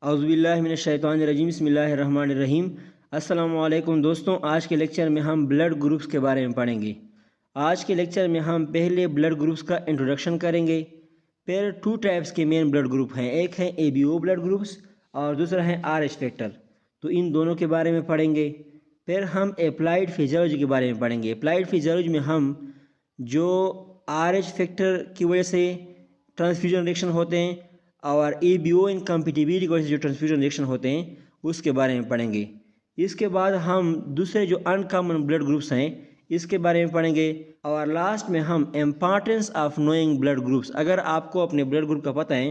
औज़ुबिल्लाहिमिनश्शैतानिर्रजीम बिस्मिल्लाहिर्रहमानिर्रहीम। अस्सलामु अलैकुम दोस्तों, आज के लेक्चर में हम ब्लड ग्रुप्स के बारे में पढ़ेंगे। आज के लेक्चर में हम पहले ब्लड ग्रुप्स का इंट्रोडक्शन करेंगे। फिर टू टाइप्स के मेन ब्लड ग्रुप हैं, एक है ABO ब्लड ग्रुप्स और दूसरा है RH फैक्टर। तो इन दोनों के बारे में पढ़ेंगे। फिर हम अप्लाइड फिजियोलॉजी के बारे में पढ़ेंगे। अप्लाइड फिजियोलॉजी में हम जो RH फैक्टर की वजह से ट्रांसफ्यूजन रिएक्शन होते हैं और ABO इनकम्पेटिबिलिटी की वजह से जो ट्रांसफ्यूजन रिएक्शन होते हैं उसके बारे में पढ़ेंगे। इसके बाद हम दूसरे जो अनकॉमन ब्लड ग्रुप्स हैं इसके बारे में पढ़ेंगे और लास्ट में हम importance of knowing blood groups, अगर आपको अपने ब्लड ग्रुप का पता है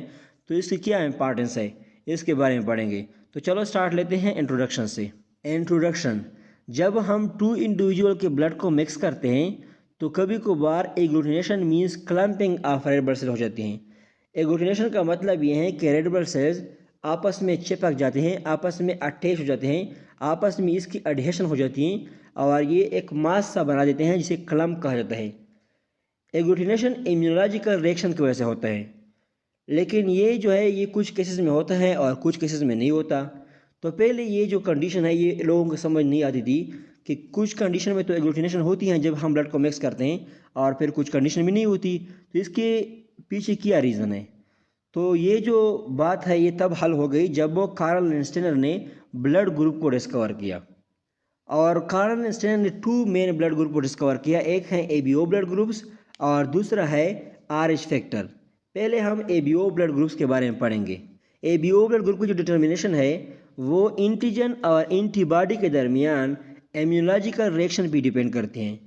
तो इसकी क्या इम्पॉर्टेंस है इसके बारे में पढ़ेंगे। तो चलो स्टार्ट लेते हैं इंट्रोडक्शन से। इंट्रोडक्शन, जब हम टू इंडिविजुअल के ब्लड को मिक्स करते हैं तो कभी कभार agglutination means clumping of red blood cell हो जाती हैं। एग्लूटिनेशन का मतलब ये है कि रेड ब्लड सेल्स आपस में चिपक जाते हैं, आपस में अटैच हो जाते हैं, आपस में इसकी एडहेशन हो जाती हैं और ये एक मास सा बना देते हैं जिसे क्लम्प कहा जाता है। एग्लूटिनेशन इम्यूनोलॉजिकल रिएक्शन की वजह से होता है, लेकिन ये जो है ये कुछ केसेस में होता है और कुछ केसेस में नहीं होता। तो पहले ये जो कंडीशन है ये लोगों को समझ नहीं आती थी कि कुछ कंडीशन में तो एग्लूटिनेशन होती है जब हम ब्लड को मिक्स करते हैं और फिर कुछ कंडीशन में नहीं होती। तो इसके पीछे क्या रीज़न है? तो ये जो बात है ये तब हल हो गई जब वो कार्ल लिंस्टेनर ने ब्लड ग्रुप को डिस्कवर किया। और कार्ल लिंस्टेनर ने टू मेन ब्लड ग्रुप को डिस्कवर किया, एक है ABO ब्लड ग्रुप्स और दूसरा है RH फैक्टर। पहले हम ABO ब्लड ग्रुप्स के बारे में पढ़ेंगे। ABO ब्लड ग्रुप की जो डिटर्मिनेशन है वो एंटीजन और एंटीबॉडी के दरमियान इम्यूनोलॉजिकल रिएक्शन भी डिपेंड करते हैं।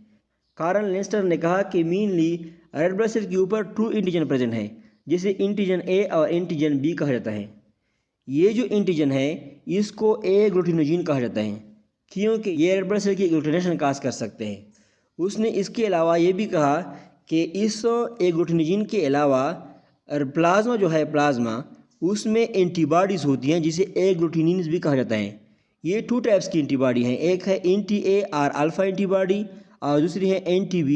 कार्ल लिंस्टेनर ने कहा कि मेनली रेड ब्लड सेल के ऊपर टू एंटीजन प्रेजेंट है जिसे एंटीजन A और एंटीजन B कहा जाता है। ये जो एंटीजन है इसको एग्लूटिनोजिन कहा जाता है क्योंकि ये रेड ब्लड सेल की एग्लूटिनेशन काज कर सकते हैं। उसने इसके अलावा ये भी कहा कि इस एग्लूटिनोजिन के अलावा प्लाज्मा जो है प्लाज्मा उसमें एंटीबॉडीज़ होती हैं जिसे एग्लूटिनिन्स भी कहा जाता है। ये टू टाइप्स की एंटीबॉडी हैं, एक है एंटी-A और अल्फा एंटीबॉडी और दूसरी है एंटी-B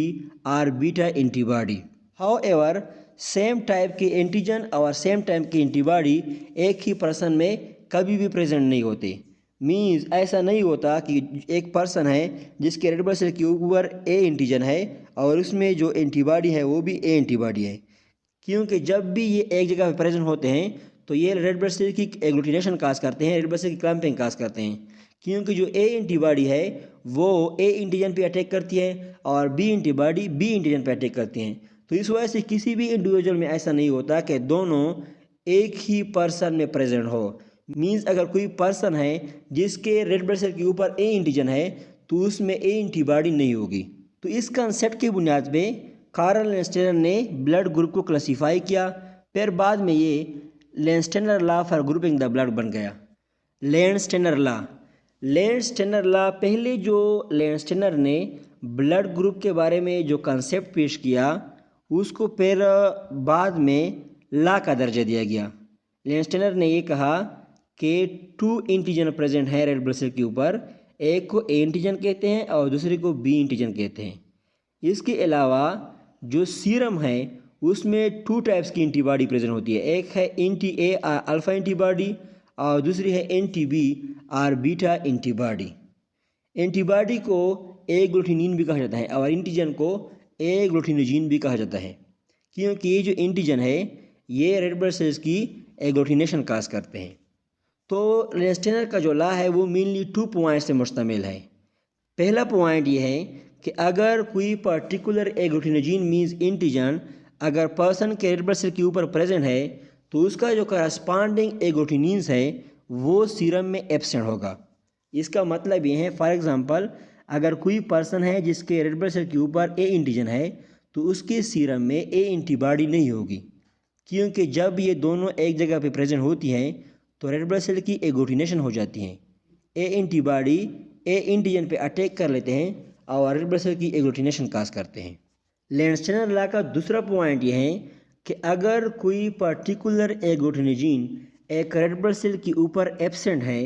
और beta antibody. However same type के एंटीजन और सेम टाइप की एंटीबॉडी एक ही पर्सन में कभी भी प्रेजेंट नहीं होते। मीन्स ऐसा नहीं होता कि एक पर्सन है जिसके रेड ब्लड सेल के ऊपर A एंटीजन है और उसमें जो एंटीबॉडी है वो भी A एंटीबॉडी है, क्योंकि जब भी ये एक जगह पर प्रेजेंट होते हैं तो ये रेड ब्लड सेल की एग्लूटिनेशन काज करते हैं, रेड ब्लड सेल की क्लम्पिंग काज करते हैं। क्योंकि जो A एंटीबॉडी है वो A एंटीजन पे अटैक करती है और B एंटीबॉडी B एंटीजन पे अटैक करती हैं। तो इस वजह से किसी भी इंडिविजुअल में ऐसा नहीं होता कि दोनों एक ही पर्सन में प्रेजेंट हो। मीन्स अगर कोई पर्सन है जिसके रेड ब्लड सेल के ऊपर A एंटीजन है तो उसमें A एंटीबॉडी नहीं होगी। तो इस कंसेप्ट की बुनियाद पे कार्ल लिंस्टेनर ने ब्लड ग्रुप को क्लासीफाई किया। फिर बाद में ये Landsteiner law for grouping the blood बन गया। लिंस्टेनर लॉ पहले जो लिंस्टेनर ने ब्लड ग्रुप के बारे में जो कंसेप्ट पेश किया उसको फिर बाद में लॉ का दर्जा दिया गया। लिंस्टेनर ने ये कहा कि टू एंटीजन प्रेजेंट है रेड ब्लड सेल के ऊपर, एक को A एंटीजन कहते हैं और दूसरे को B एंटीजन कहते हैं। इसके अलावा जो सीरम है उसमें टू टाइप्स की एंटीबॉडी प्रेजेंट होती है, एक है एंटी-A और अल्फा एंटीबॉडी और दूसरी है एंटी-B और बीटा एंटीबॉडी। एंटीबॉडी को एग्लूटिनिन भी कहा जाता है और एंटीजन को एग्लूटिनोजिन भी कहा जाता है, क्योंकि ये जो एंटीजन है ये रेड ब्लड सेल्स की एग्लूटिनेशन काज करते हैं। तो लिंस्टेनर का जो लॉ है वो मेनली 2 पॉइंट से मुश्तमिल है। पहला पॉइंट ये है कि अगर कोई पर्टिकुलर एग्लूटिनोजिन मीन्स एंटीजन अगर पर्सन के रेड ब्लड सेल के ऊपर प्रेजेंट है तो उसका जो करस्पॉन्डिंग एग्लूटिनिन्स है वो सीरम में एब्सेंट होगा। इसका मतलब ये है, फॉर एग्जांपल अगर कोई पर्सन है जिसके रेड ब्लड सेल के ऊपर A एंटीजन है तो उसके सीरम में A एंटीबॉडी नहीं होगी, क्योंकि जब ये दोनों एक जगह पे प्रेजेंट होती हैं तो रेड ब्लड सेल की एग्लूटिनेशन हो जाती हैं। A एंटीबॉडी A एंटीजन पे अटैक कर लेते हैं और रेड ब्लड सेल की एग्लूटिनेशन काज करते हैं। लिंस्टेनर लॉ का दूसरा पॉइंट ये है कि अगर कोई पर्टिकुलर एग्लूटिनोजिन एक रेड ब्लड सेल के ऊपर एब्सेंट है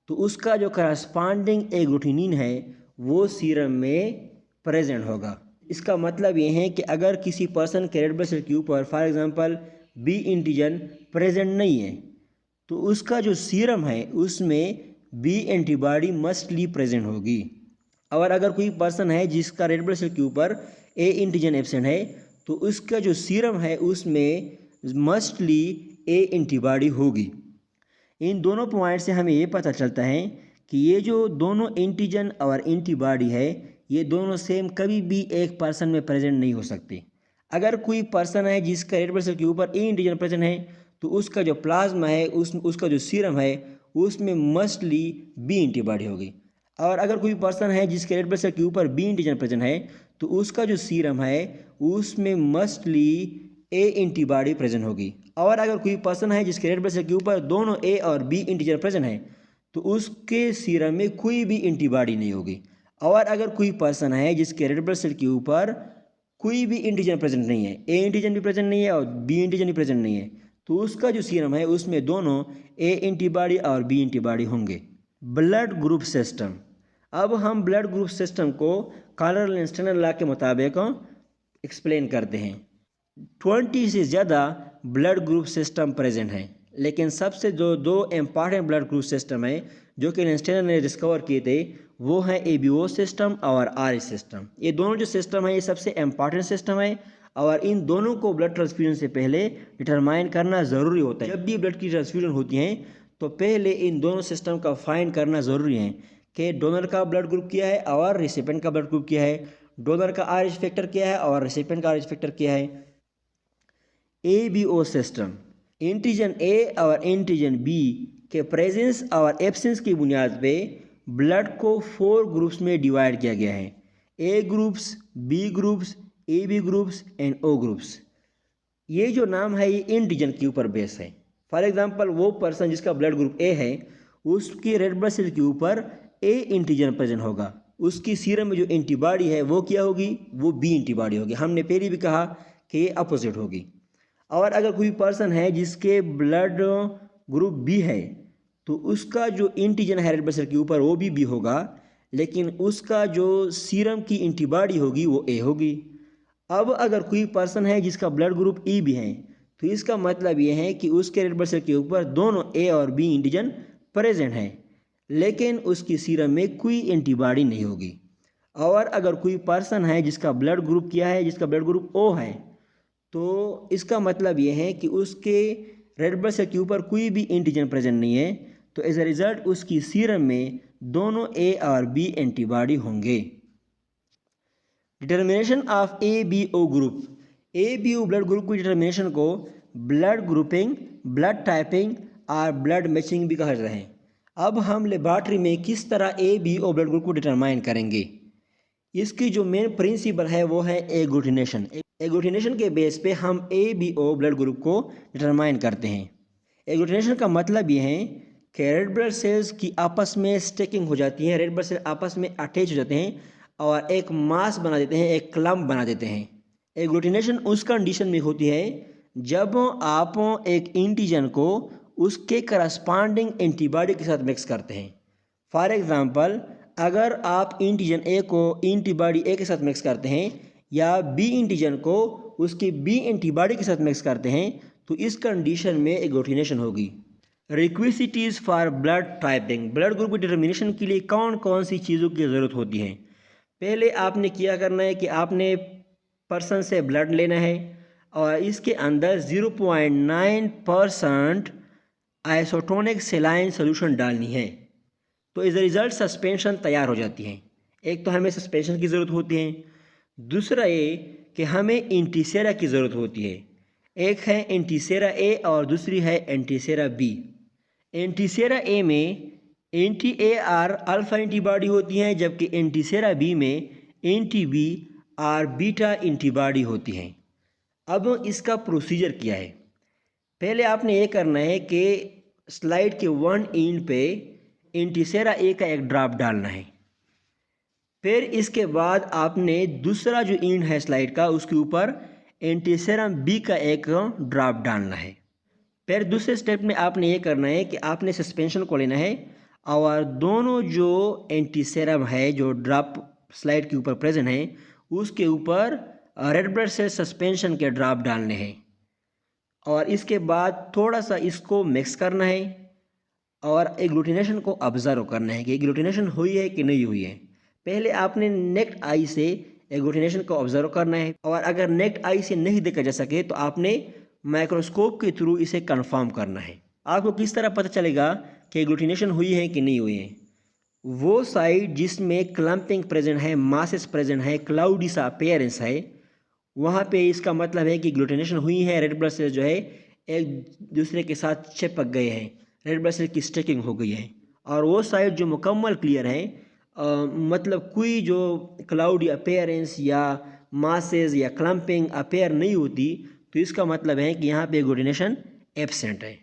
तो उसका जो करस्पॉन्डिंग एग्लूटिनिन है वो सीरम में प्रेजेंट होगा। इसका मतलब ये है कि अगर किसी पर्सन के रेड ब्लड सेल के ऊपर for example B antigen present नहीं है तो उसका जो सीरम है उसमें बी एंटीबॉडी मस्टली प्रेजेंट होगी। और अगर कोई पर्सन है जिसका रेड ब्लड सेल के ऊपर ए एंटीजन एब्सेंट है तो उसका जो सीरम है उसमें मस्टली ए एंटीबॉडी होगी। इन दोनों पॉइंट से हमें ये पता चलता है कि ये जो दोनों एंटीजन और एंटीबॉडी है ये दोनों सेम कभी भी एक पर्सन में प्रेजेंट नहीं हो सकते। अगर कोई पर्सन है जिसका रेड ब्लड सेल के ऊपर ए एंटीजन प्रेजेंट है तो उसका जो प्लाज्मा है उसका जो सीरम है उसमें मस्टली बी एंटीबॉडी होगी। और अगर कोई पर्सन है जिसके रेड ब्लड सेल के ऊपर बी एंटीजन प्रेजेंट है तो उसका जो सीरम है उसमें मस्टली ए एंटीबॉडी प्रेजेंट होगी। और अगर कोई पर्सन है जिसके रेड ब्लड सेल के ऊपर दोनों ए और बी एंटीजन प्रेजेंट है तो उसके सीरम में कोई भी एंटीबॉडी नहीं होगी। और अगर कोई पर्सन है जिसके रेड ब्लड सेल के ऊपर कोई भी एंटीजन प्रेजेंट नहीं है, ए एंटीजन भी प्रेजेंट नहीं है और बी एंटीजन भी प्रेजेंट नहीं है, तो उसका जो सीरम है उसमें दोनों ए एंटीबॉडी और बी एंटीबॉडी होंगे। Blood group system. अब हम ब्लड ग्रुप सिस्टम को कार्नेल एंड स्टेनर लॉ के मुताबिक एक्सप्लेन करते हैं। 20 से ज़्यादा ब्लड ग्रुप सिस्टम प्रेजेंट हैं, लेकिन सबसे जो दो इम्पॉर्टेंट ब्लड ग्रुप सिस्टम है जो कि स्टेनर ने डिस्कवर किए थे वो है ABO सिस्टम और RH सिस्टम। ये दोनों जो सिस्टम है ये सबसे इम्पॉर्टेंट सिस्टम है और इन दोनों को ब्लड ट्रांसफ्यूजन से पहले डिटरमाइन करना ज़रूरी होता है। जब भी ब्लड की ट्रांसफ्यूजन होती हैं तो पहले इन दोनों सिस्टम का फाइंड करना ज़रूरी है कि डोनर का ब्लड ग्रुप क्या है और रिसिपेंट का ब्लड ग्रुप क्या है, डोनर का RH फैक्टर क्या है और रिसिपेंट का RH फैक्टर क्या है। ABO सिस्टम एंटीजन ए और एंटीजन बी के प्रेजेंस और एब्सेंस की बुनियाद पे ब्लड को 4 ग्रुप्स में डिवाइड किया गया है। A groups, B groups, AB groups and O groups. ये जो नाम है ये एंटीजन के ऊपर बेस है। फॉर एग्जांपल वो पर्सन जिसका ब्लड ग्रुप ए है उसकी रेड ब्लड सेल के ऊपर ए एंटीजन प्रेजेंट होगा, उसकी सीरम में जो एंटीबॉडी है वो क्या होगी, वो बी एंटीबॉडी होगी। हमने पहले भी कहा कि ये अपोजिट होगी। और अगर कोई पर्सन है जिसके ब्लड ग्रुप बी है तो उसका जो एंटीजन है रेड ब्लड सेल के ऊपर वो भी बी होगा, लेकिन उसका जो सीरम की एंटीबॉडी होगी वो ए होगी। अब अगर कोई पर्सन है जिसका ब्लड ग्रुप ई भी है तो इसका मतलब ये है कि उसके रेड ब्लड सेल के ऊपर दोनों ए और बी एंटीजन प्रेजेंट है, लेकिन उसकी सीरम में कोई एंटीबॉडी नहीं होगी। और अगर कोई पर्सन है जिसका ब्लड ग्रुप क्या है, जिसका ब्लड ग्रुप ओ है, तो इसका मतलब ये है कि उसके रेड ब्लड सेल के ऊपर कोई भी एंटीजन प्रेजेंट नहीं है, तो एज अ रिजल्ट उसकी सीरम में दोनों ए और बी एंटीबॉडी होंगे। Determination of ABO group. ABO blood group की डिटर्मिनेशन को ब्लड ग्रुपिंग, ब्लड टाइपिंग और ब्लड मैचिंग भी कहा जाता है। अब हम लेबॉर्ट्री में किस तरह ABO ब्लड ग्रुप को डिटरमाइन करेंगे, इसकी जो मेन प्रिंसिपल है वो है एग्लूटिनेशन। एग्लूटिनेशन के बेस पे हम ABO ब्लड ग्रुप को डिटरमाइन करते हैं। एग्लूटिनेशन का मतलब ये है कि रेड ब्लड सेल्स की आपस में स्टेकिंग हो जाती है, रेड ब्लड सेल आपस में अटैच हो जाते हैं और एक मास बना देते हैं, एक क्लम्प बना देते हैं। एग्लूटिनेशन उस कंडीशन में होती है जब आप एक एंटीजन को उसके करस्पॉन्डिंग एंटीबॉडी के साथ मिक्स करते हैं। फॉर एग्जांपल अगर आप एंटीजन ए को एंटीबॉडी ए के साथ मिक्स करते हैं या बी एंटीजन को उसकी बी एंटीबॉडी के साथ मिक्स करते हैं तो इस कंडीशन में एग्लूटिनेशन होगी। Requisites for blood typing. Blood group की डिटर्मिनेशन के लिए कौन कौन सी चीज़ों की ज़रूरत होती है। पहले आपने क्या करना है कि आपने पर्सन से ब्लड लेना है और इसके अंदर 0.9% आइसोटोनिक सेलाइन सोल्यूशन डालनी है, तो इस रिज़ल्ट सस्पेंशन तैयार हो जाती है। एक तो हमें सस्पेंशन की ज़रूरत होती है, दूसरा ये कि हमें एंटीसेरा की ज़रूरत होती है। एक है एंटीसेरा ए और दूसरी है एंटीसेरा बी। एंटीसेरा ए में anti-AR अल्फा एंटीबॉडी होती हैं, जबकि एंटीसेरा बी में anti-B और बीटा एंटीबॉडी होती हैं। अब इसका प्रोसीजर क्या है, पहले आपने ये करना है कि स्लाइड के 1 एंड पे एंटीसेरा ए का एक ड्रॉप डालना है। फिर इसके बाद आपने दूसरा जो एंड है स्लाइड का उसके ऊपर एंटीसेरा बी का एक ड्रॉप डालना है। फिर दूसरे स्टेप में आपने ये करना है कि आपने सस्पेंशन को लेना है और दोनों जो एंटीसेरम है जो ड्रॉप स्लाइड के ऊपर प्रेजेंट है उसके ऊपर रेड ब्लड सेल सस्पेंशन के ड्रॉप डालने हैं और इसके बाद थोड़ा सा इसको मिक्स करना है और एग्लूटिनेशन को ऑब्जर्व करना है कि एग्लूटिनेशन हुई है कि नहीं हुई है। पहले आपने नेक्ड आई से एग्लूटिनेशन को ऑब्जर्व करना है और अगर नेक्ड आई से नहीं देखा जा सके तो आपने माइक्रोस्कोप के थ्रू इसे कंफर्म करना है। आपको किस तरह पता चलेगा कि एग्लूटिनेशन हुई है कि नहीं हुई है? वो साइड जिसमें क्लम्पिंग प्रेजेंट है, मासेस प्रेजेंट है, क्लाउडी सा अपीयरेंस है, वहाँ पे इसका मतलब है कि एग्लूटिनेशन हुई है। रेड ब्लड सेल जो है एक दूसरे के साथ चिपक गए हैं, रेड ब्लड सेल की स्टैकिंग हो गई है। और वो साइड जो मुकम्मल क्लियर है, मतलब कोई जो क्लाउडी अपीयरेंस या मासेस या क्लम्पिंग अपीयर नहीं होती, तो इसका मतलब है कि यहाँ पे एग्लूटिनेशन एब्सेंट है।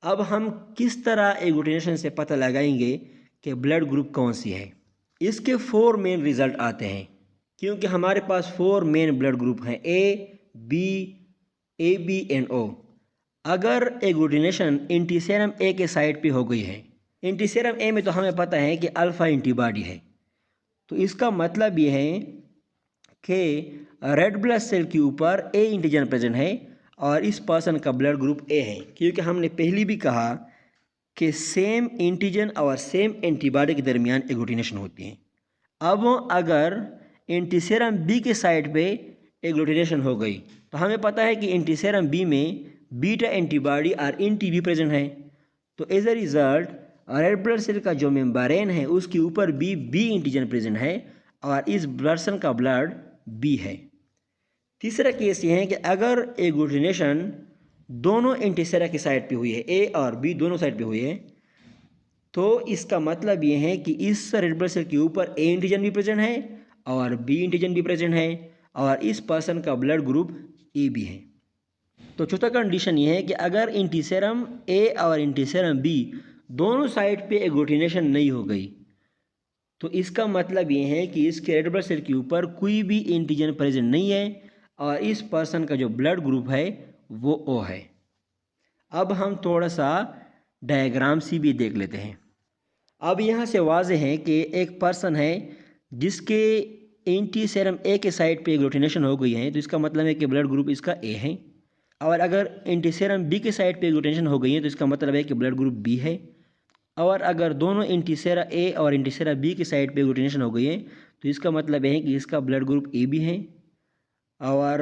अब हम किस तरह एग्लूटिनेशन से पता लगाएंगे कि ब्लड ग्रुप कौन सी है? इसके 4 मेन रिजल्ट आते हैं, क्योंकि हमारे पास 4 मेन ब्लड ग्रुप हैं, ए बी एंड ओ। अगर एग्लूटिनेशन एंटीसेरम ए के साइड पे हो गई है, एंटीसेरम ए में तो हमें पता है कि अल्फ़ा एंटीबॉडी है, तो इसका मतलब ये है कि रेड ब्लड सेल के ऊपर ए एंटीजन प्रेजेंट है और इस पर्सन का ब्लड ग्रुप ए है, क्योंकि हमने पहले भी कहा कि सेम एंटीजन और सेम एंटीबॉडी के दरमियान एग्लूटिनेशन होती है। अब अगर एंटीसेरम बी के साइड पे एग्लूटिनेशन हो गई तो हमें पता है कि एंटीसेरम बी में बीटा एंटीबॉडी और एंटी बी प्रेजेंट है, तो as a result red blood cell का जो मेम्ब्रेन है उसके ऊपर बी एंटीजन प्रेजेंट है और इस पर्सन का ब्लड बी है। तीसरा केस ये है कि अगर एग्लूटिनेशन दोनों एंटीसेरा की साइड पे हुई है, ए और बी दोनों साइड पे हुई है, तो इसका मतलब ये है कि इस रेड ब्लड सेल के ऊपर ए एंटीजन भी प्रेजेंट है और बी एंटीजन भी प्रेजेंट है और इस पर्सन का ब्लड ग्रुप ए बी है। तो चौथा कंडीशन ये है कि अगर एंटीसेरम ए और एंटीसेरम बी दोनों साइड पे एग्लूटिनेशन नहीं हो गई, तो इसका मतलब ये है कि इसके रेड ब्लड सेल के ऊपर कोई भी एंटीजन प्रेजेंट नहीं है और इस पर्सन का जो ब्लड ग्रुप है वो ओ है। अब हम थोड़ा सा डायग्राम सी भी देख लेते हैं। अब यहाँ से वाज़ेह है कि एक पर्सन है जिसके एंटीसेरम ए के साइड पे एग्लूटिनेशन हो गई है, तो इसका मतलब है कि ब्लड ग्रुप इसका ए है। और अगर एंटीसेरम बी के साइड पे एग्लूटिनेशन हो गई है तो इसका मतलब है कि ब्लड ग्रुप बी है। और अगर दोनों एंटीसेरा ए और एंटीसेरा बी की साइड पे एग्लूटिनेशन हो गई है तो इसका मतलब है कि इसका ब्लड ग्रुप ए बी है। और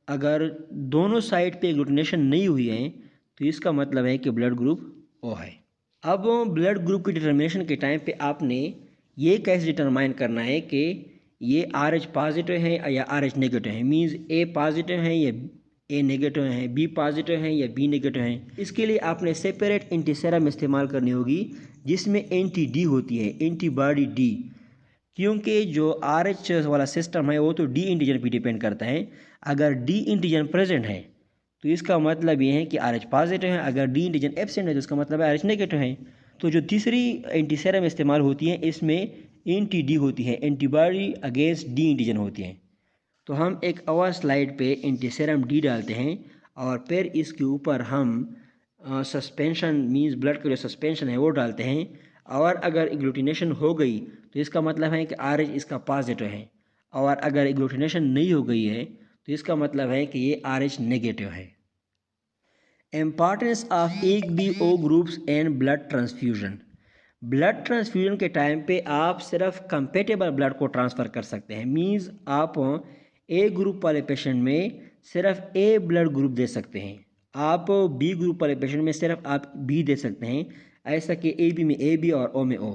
अगर दोनों साइड पे एग्लूटिनेशन नहीं हुई है तो इसका मतलब है कि ब्लड ग्रुप ओ है। अब ब्लड ग्रुप की डिटर्मिनेशन के टाइम पे आपने ये कैसे डिटरमाइन करना है कि ये RH पॉजिटिव है या RH नेगेटिव है, मींस ए पॉजिटिव है या ए नेगेटिव है, बी पॉजिटिव है या बी नेगेटिव है। इसके लिए आपने सेपरेट एंटीसेरम इस्तेमाल करनी होगी जिसमें एंटी डी होती है, एंटीबॉडी डी, क्योंकि जो RH वाला सिस्टम है वो तो डी एंटीजन पे डिपेंड करता है। अगर डी एंटीजन प्रेजेंट है तो इसका मतलब ये है कि RH पॉजिटिव है, अगर डी एंटीजन एब्सेंट है तो इसका मतलब है RH नेगेटिव है। तो जो तीसरी एंटीसेरम इस्तेमाल होती है इसमें एंटी डी होती है, एंटीबॉडी अगेंस्ट डी एंटीजन होती है। तो हम एक और स्लाइड पे एंटीसेरम डी डालते हैं और फिर इसके ऊपर हम सस्पेंशन मींस ब्लड का जो सस्पेंशन है वो डालते हैं। और अगर एग्लूटिनेशन हो गई तो इसका मतलब है कि RH इसका पॉजिटिव है, और अगर एग्लूटिनेशन नहीं हो गई है तो इसका मतलब है कि ये RH नेगेटिव है। Importance of A B O groups and blood transfusion. Blood transfusion के टाइम पे आप सिर्फ कंपेटेबल ब्लड को ट्रांसफ़र कर सकते हैं, मींस आप ए ग्रुप वाले पेशेंट में सिर्फ ए ब्लड ग्रुप दे सकते हैं, आप बी ग्रुप वाले पेशेंट में सिर्फ आप बी दे सकते हैं, ऐसा कि ए बी में ए बी और ओ में ओ।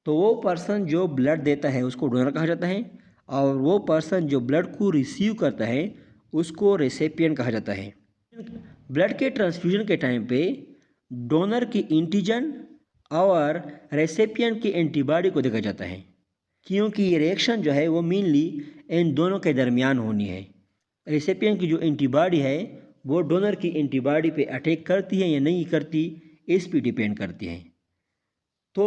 तो वो पर्सन जो ब्लड देता है उसको डोनर कहा जाता है और वो पर्सन जो ब्लड को रिसीव करता है उसको रेसिपिएंट कहा जाता है। ब्लड के ट्रांसफ्यूजन के टाइम पे डोनर की एंटीजन और रेसिपिएंट की एंटीबॉडी को देखा जाता है, क्योंकि ये रिएक्शन जो है वो मेनली इन दोनों के दरमियान होनी है। रेसिपिएंट की जो एंटीबॉडी है वो डोनर की एंटीबॉडी पे अटैक करती है या नहीं करती, इस पे डिपेंड करती है। तो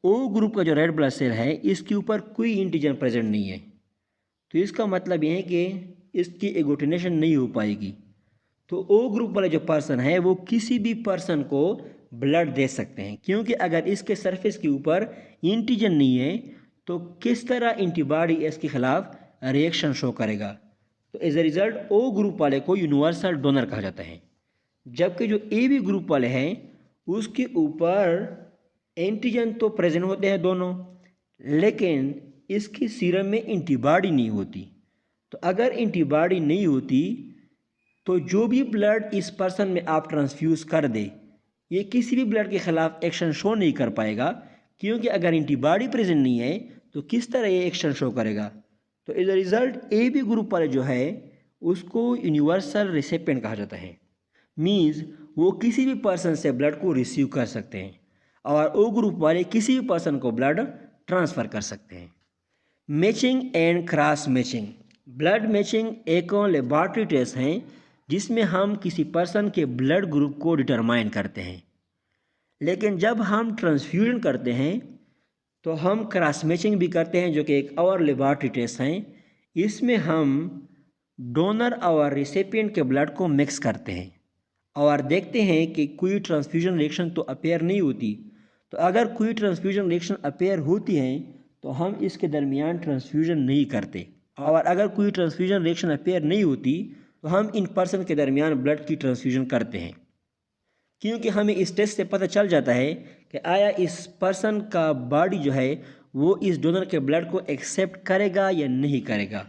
ओ ग्रुप का जो रेड ब्लड सेल है इसके ऊपर कोई एंटीजन प्रेजेंट नहीं है, तो इसका मतलब ये है कि इसकी एग्लूटिनेशन नहीं हो पाएगी। तो ओ ग्रुप वाले जो पर्सन है वो किसी भी पर्सन को ब्लड दे सकते हैं, क्योंकि अगर इसके सरफेस के ऊपर एंटीजन नहीं है तो किस तरह एंटीबॉडी इसके खिलाफ रिएक्शन शो करेगा। तो as a result O group वाले को यूनिवर्सल डोनर कहा जाता है। जबकि जो ए बी ग्रुप वाले हैं उसके ऊपर एंटीजन तो प्रेजेंट होते हैं दोनों, लेकिन इसकी सीरम में एंटीबॉडी नहीं होती। तो अगर एंटीबॉडी नहीं होती तो जो भी ब्लड इस पर्सन में आप ट्रांसफ्यूज़ कर दे, ये किसी भी ब्लड के ख़िलाफ़ एक्शन शो नहीं कर पाएगा, क्योंकि अगर एंटीबॉडी प्रेजेंट नहीं है तो किस तरह ये एक्शन शो करेगा। तो as a result A B group वाले जो है उसको यूनिवर्सल रिसिपिएंट कहा जाता है। मीन्स वो किसी भी पर्सन से ब्लड को रिसीव कर सकते हैं और ओ ग्रुप वाले किसी भी पर्सन को ब्लड ट्रांसफ़र कर सकते हैं। Matching and cross matching. Blood matching एक लेबॉर्ट्री टेस्ट हैं जिसमें हम किसी पर्सन के ब्लड ग्रुप को डिटरमाइन करते हैं, लेकिन जब हम ट्रांसफ्यूजन करते हैं तो हम क्रॉस मैचिंग भी करते हैं, जो कि एक और लेबॉर्ट्री टेस्ट हैं। इसमें हम डोनर और रिसिपिएंट के ब्लड को मिक्स करते हैं और देखते हैं कि कोई ट्रांसफ्यूजन रिएक्शन तो अपेयर नहीं होती। तो अगर कोई ट्रांसफ्यूजन रिएक्शन अपेयर होती हैं तो हम इसके दरमियान ट्रांसफ्यूजन नहीं करते, और अगर कोई ट्रांसफ्यूजन रिएक्शन अपेयर नहीं होती तो हम इन पर्सन के दरमियान ब्लड की ट्रांसफ्यूजन करते हैं, क्योंकि हमें इस टेस्ट से पता चल जाता है कि आया इस पर्सन का बॉडी जो है वो इस डोनर के ब्लड को एक्सेप्ट करेगा या नहीं करेगा।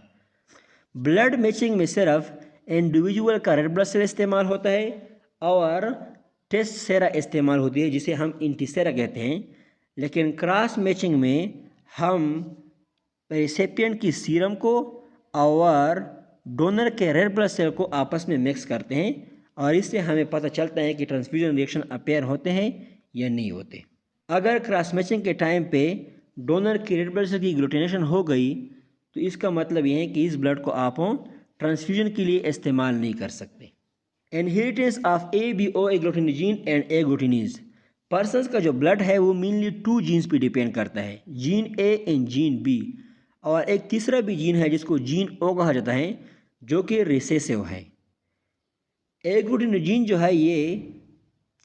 ब्लड मैचिंग में सिर्फ इंडिविजुअल का रेड ब्लड सेल इस्तेमाल होता है और टेस्ट सेरा इस्तेमाल होती है जिसे हम इंटीसेरा कहते हैं, लेकिन क्रॉस मैचिंग में हम रेसिपिएंट की सीरम को और डोनर के रेड ब्लड सेल को आपस में मिक्स करते हैं और इससे हमें पता चलता है कि ट्रांसफ्यूजन रिएक्शन अपेयर होते हैं या नहीं होते। अगर क्रॉस मैचिंग के टाइम पे डोनर की रेड ब्लड सेल की ग्लूटिनेशन हो गई तो इसका मतलब ये है कि इस ब्लड को आप ट्रांसफ्यूजन के लिए इस्तेमाल नहीं कर सकते। Inheritance of ABO agglutinogen and agglutinins. Persons का जो ब्लड है वो मेनली 2 जीन्स पे डिपेंड करता है, gene A and gene B, और एक तीसरा भी जीन है जिसको जीन O कहा जाता है जो कि रिसेसिव है। एग्लूटिनोजीन जो है ये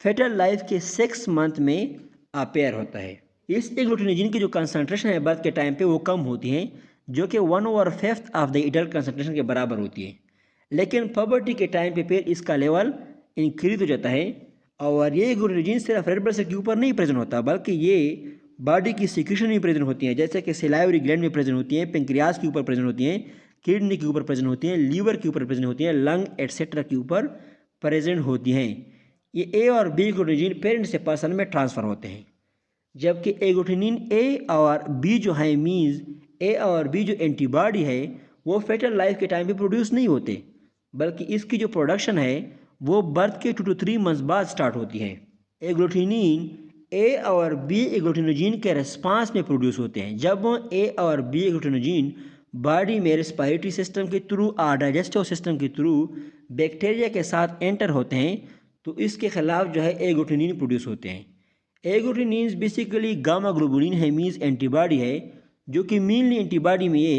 फेटल लाइफ के 6 मंथ में अपेयर होता है। इस एग्लूटिनोजीन की जो कंसनट्रेशन है बर्थ के टाइम पे वो कम होती है, जो कि 1/5 ऑफ द एडल्ट कंसनट्रेशन के बराबर होती है, लेकिन पबर्टी के टाइम पे फिर इसका लेवल इंक्रीज हो जाता है। और ये एग्लूटिनोजीन सिर्फ रेड ब्लड सेल के ऊपर नहीं प्रेजेंट होता, बल्कि ये बॉडी की सिक्रीशन में प्रेजेंट होती हैं, जैसे कि सलाइवरी ग्लैंड में प्रेजेंट होती हैं, पेंक्रियाज के ऊपर प्रेजेंट होती हैं, किडनी के ऊपर प्रेजेंट होती हैं, लीवर के ऊपर प्रेजेंट होती हैं, लंग एट्सेट्रा के ऊपर प्रेजेंट होती हैं। ये ए और बी एग्लूटिनोजीन पेरेंट से पर्सन में ट्रांसफ़र होते हैं, जबकि एग्लूटिनिन ए और बी जो है मीन्स ए और बी जो एंटीबॉडी है वो फेटल लाइफ के टाइम पे प्रोड्यूस नहीं होते, बल्कि इसकी जो प्रोडक्शन है वो बर्थ के 2 to 3 मंथ्स बाद स्टार्ट होती है। एग्लूटिनिन ए और बी एग्लूटिनोजीन के रिस्पांस में प्रोड्यूस होते हैं। जब ए और बी एग्लूटिनोजीन बॉडी में रेस्पिरेटरी सिस्टम के थ्रू और डाइजेस्टिव सिस्टम के थ्रू बैक्टीरिया के साथ एंटर होते हैं तो इसके खिलाफ जो है एग्लूटिनिन प्रोड्यूस होते हैं। एग्लूटिनिन बेसिकली गामा ग्लोबुलिन है, मीन्स एंटीबॉडी है, जो कि मेनली एंटीबॉडी में ये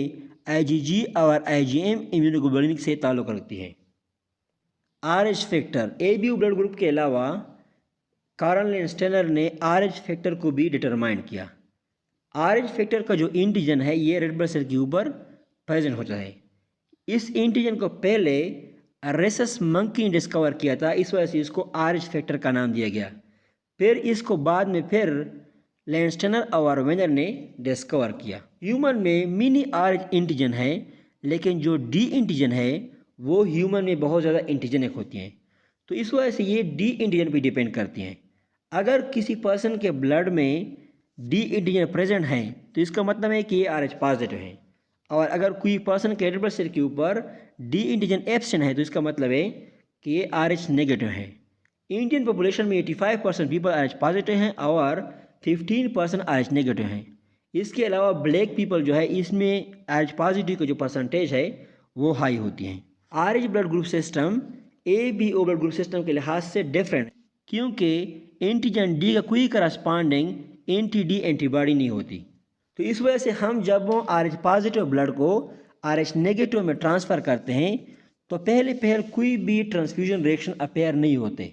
IgG और IgM इम्यूनोग्लोबुलिन से ताल्लुक़ रखती है। RH factor. AB blood group के अलावा कार्ल लैंडस्टेनर ने RH फैक्टर को भी डिटरमाइन किया। RH फैक्टर का जो एंटीजन है ये रेड ब्लड सेल के ऊपर प्रेजेंट होता है। इस एंटीजन को पहले रेसस मंकी ने डिस्कवर किया था, इस वजह से इसको RH फैक्टर का नाम दिया गया। फिर इसको बाद में फिर लैंडस्टेनर और वेनर ने डिस्कवर किया। ह्यूमन में मिनी RH एंटीजन है, लेकिन जो D एंटीजन है वो ह्यूमन में बहुत ज़्यादा एंटीजेनिक होती हैं, तो इस वजह से ये D एंटीजन पे डिपेंड करती हैं। अगर किसी पर्सन के ब्लड में D एंटीजन प्रेजेंट है तो इसका मतलब है कि ये RH पॉजिटिव है, और अगर कोई पर्सन के रेड ब्लड सेल के ऊपर D एंटीजन एब्सेंट है तो इसका मतलब है कि ये RH नेगेटिव है। इंडियन पॉपुलेशन में 85% पीपल RH पॉजिटिव हैं और 15% RH नेगेटिव हैं। इसके अलावा ब्लैक पीपल जो है इसमें RH पॉजिटिव का जो परसेंटेज है वो हाई होती हैं। RH blood group system ABO blood group system के लिहाज से डिफरेंट, क्योंकि एंटीजन D का कोई करस्पॉन्डिंग एंटी-D एंटीबॉडी नहीं होती। तो इस वजह से हम जब RH पॉजिटिव ब्लड को RH नेगेटिव में ट्रांसफ़र करते हैं तो पहले कोई भी ट्रांसफ्यूजन रिएक्शन अपेयर नहीं होते,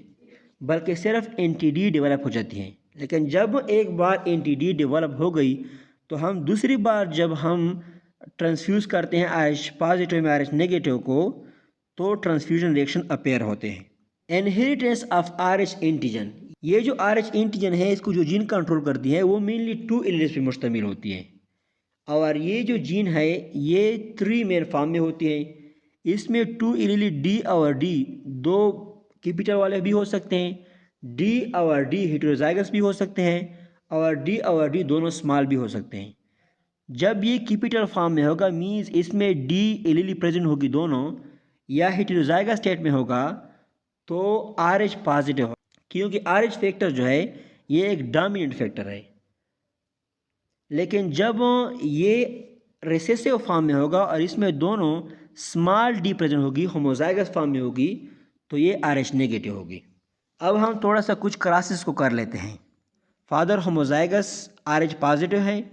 बल्कि सिर्फ एंटी-D डेवलप हो जाती हैं। लेकिन जब एक बार एंटी-D डेवलप हो गई तो हम दूसरी बार जब हम ट्रांसफ्यूज़ करते हैं RH पॉजिटिव में RH नेगेटिव को तो ट्रांसफ्यूजन रिएक्शन अपेयर होते हैं। इनहेरिटेंस ऑफ RH एंटीजन, ये जो RH एंटीजन है इसको जो जीन कंट्रोल करती है वो मेनली 2 एलील्स पे मुश्तमिल होती है। और ये जो जीन है ये 3 मेन फॉर्म में होती है। इसमें 2 एलील D और D दो कैपिटल वाले भी हो सकते हैं, D और D हेटेरोजाइगस भी हो सकते हैं, और D और D दोनों स्मॉल भी हो सकते हैं। जब ये कैपिटल फॉर्म में होगा मीन्स इसमें D एलील प्रेजेंट होगी दोनों, या हेटेरोजाइगस स्टेट में होगा तो RH पॉजिटिव, क्योंकि RH फैक्टर जो है ये एक डोमिनेंट फैक्टर है। लेकिन जब ये रिसेसिव फॉर्म में होगा और इसमें दोनों स्मॉल d प्रेजेंट होगी, होमोजाइगस फॉर्म में होगी, तो ये RH नेगेटिव होगी। अब हम थोड़ा सा कुछ क्रॉसेस को कर लेते हैं। फादर होमोजाइगस RH पॉजिटिव है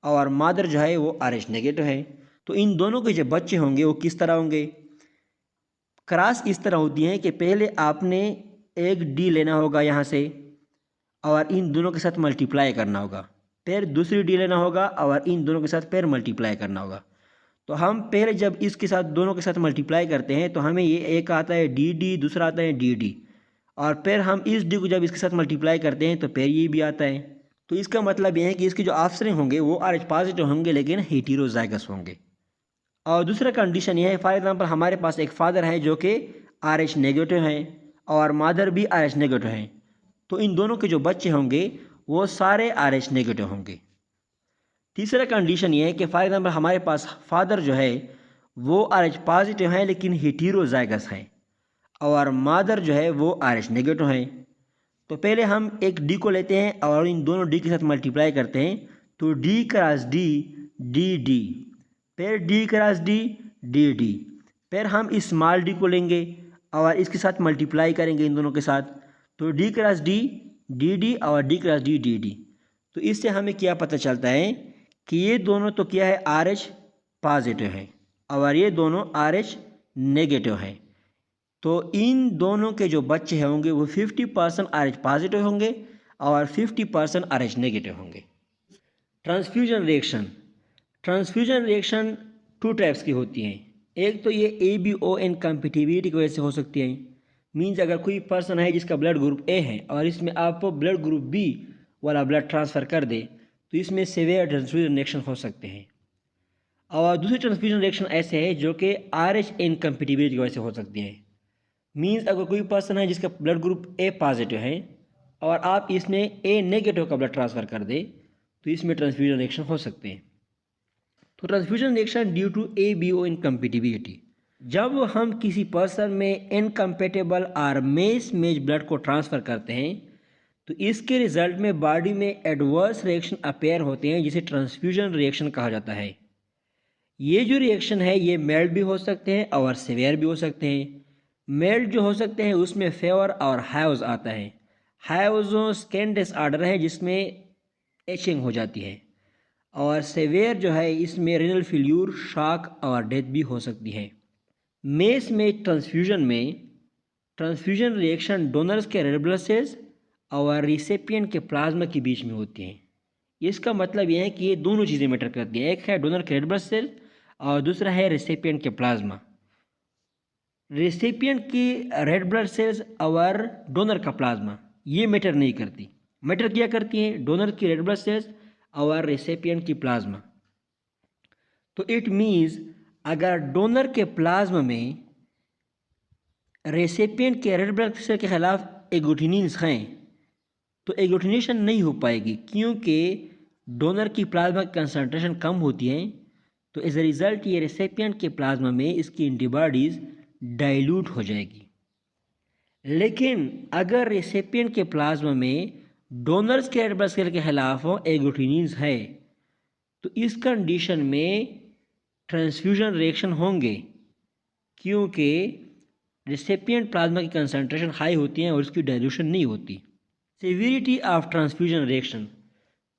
और मदर जो है वो RH नेगेटिव है। तो इन दोनों के जो बच्चे होंगे वो किस तरह होंगे? क्रॉस इस तरह होती है कि पहले आपने एक D लेना होगा यहाँ से और इन दोनों के साथ मल्टीप्लाई करना होगा, फिर दूसरी D लेना होगा और इन दोनों के साथ फिर मल्टीप्लाई करना होगा। तो हम पहले जब इसके साथ दोनों के साथ मल्टीप्लाई करते हैं तो हमें ये एक आता है DD, दूसरा आता है DD, और फिर हम इस D को जब इसके साथ मल्टीप्लाई करते हैं तो फिर ये भी आता है। तो इसका मतलब ये है कि इसके जो ऑफस्प्रिंग होंगे वो RH पॉजिटिव होंगे लेकिन हेटेरोजाइगस होंगे। और दूसरा कंडीशन ये है, फॉर एग्जांपल हमारे पास एक फादर है जो कि RH नेगेटिव है और मदर भी RH नेगेटिव है, तो इन दोनों के जो बच्चे होंगे वो सारे RH नेगेटिव होंगे। तीसरा कंडीशन ये है कि फॉर एग्जांपल हमारे पास फादर जो है वो RH पॉजिटिव है लेकिन हेटेरोजाइगस है और मदर जो है वो RH नेगेटिव है। तो पहले हम एक D को लेते हैं और इन दोनों D के साथ मल्टीप्लाई करते हैं, तो D क्रॉस D DD, फिर D क्रॉस D DD, फिर हम इस स्मॉल d को लेंगे और इसके साथ मल्टीप्लाई करेंगे इन दोनों के साथ, तो D क्रॉस D DD और D क्रॉस D DD। तो इससे हमें क्या पता चलता है कि ये दोनों तो क्या है RH पॉजिटिव है और ये दोनों RH नेगेटिव है। तो इन दोनों के जो बच्चे होंगे वो 50% RH पॉजिटिव होंगे और 50% RH नेगेटिव होंगे। Transfusion reaction, transfusion reaction 2 types की होती हैं। एक तो ये ABO इनकम्पेटिबिलिटी की वजह से हो सकती है, मीन्स अगर कोई पर्सन है जिसका ब्लड ग्रुप A है और इसमें आप ब्लड ग्रुप B वाला ब्लड ट्रांसफ़र कर दे तो इसमें सीवियर ट्रांसफ्यूजन रिएक्शन हो सकते हैं। और दूसरी ट्रांसफ्यूजन रिएक्शन ऐसे है जो कि RH इनकम्पेटिबिलिटी की वजह से हो सकती है, मीन्स अगर कोई पर्सन है जिसका ब्लड ग्रुप A पॉजिटिव है और आप इसमें A नेगेटिव का ब्लड ट्रांसफ़र कर दे तो इसमें ट्रांसफ्यूजन रिएक्शन हो सकते हैं। तो transfusion reaction due to ABO incompatibility, जब हम किसी पर्सन में इनकम्पेटेबल और मिसमैच ब्लड को ट्रांसफ़र करते हैं तो इसके रिजल्ट में बॉडी में एडवर्स रिएक्शन अपेयर होते हैं जिसे ट्रांसफ्यूजन रिएक्शन कहा जाता है। ये जो रिएक्शन है ये मेल्ड भी हो सकते हैं और सीवियर भी हो सकते हैं। मेल्ड जो हो सकते हैं उसमें फेवर और हाइव्स आता है। हाइव्स स्किन डिसऑर्डर है जिसमें एचिंग हो जाती है, और सीवियर जो है इसमें रेनल फेल्यूर, शॉक और डेथ भी हो सकती है। मेस में ट्रांसफ्यूजन रिएक्शन डोनर्स के रेड ब्लड सेल्स और रिसिपिएंट के प्लाज्मा के बीच में होती हैं। इसका मतलब यह है कि ये दोनों चीज़ें मैटर करती हैं, एक है डोनर के रेड ब्लड सेल और दूसरा है रिसिपिएंट के प्लाज्मा। रेसिपिएंट की रेड ब्लड सेल्स और डोनर का प्लाज्मा ये मैटर नहीं करती, मैटर क्या करती हैं डोनर की रेड ब्लड सेल्स और रेसिपिएंट की प्लाज्मा। तो इट मीन्स अगर डोनर के प्लाज्मा में रेसिपिएंट के रेड ब्लड सेल के खिलाफ एग्लूटिनिन्स हैं तो एग्लूटिनेशन नहीं हो पाएगी, क्योंकि डोनर की प्लाज्मा की कंसनट्रेशन कम होती है। तो एज ए रिज़ल्ट ये रेसिपिएंट के प्लाज्मा में इसकी एंटीबॉडीज़ डाइल्यूट हो जाएगी। लेकिन अगर रेसिपिएंट के प्लाज्मा में डोनर्स के रेड ब्लड सेल के खिलाफ एग्लूटिनिन्स है तो इस कंडीशन में ट्रांसफ्यूजन रिएक्शन होंगे, क्योंकि रेसिपिएंट प्लाज्मा की कंसनट्रेशन हाई होती है और उसकी डाइल्यूशन नहीं होती। Severity of transfusion reaction,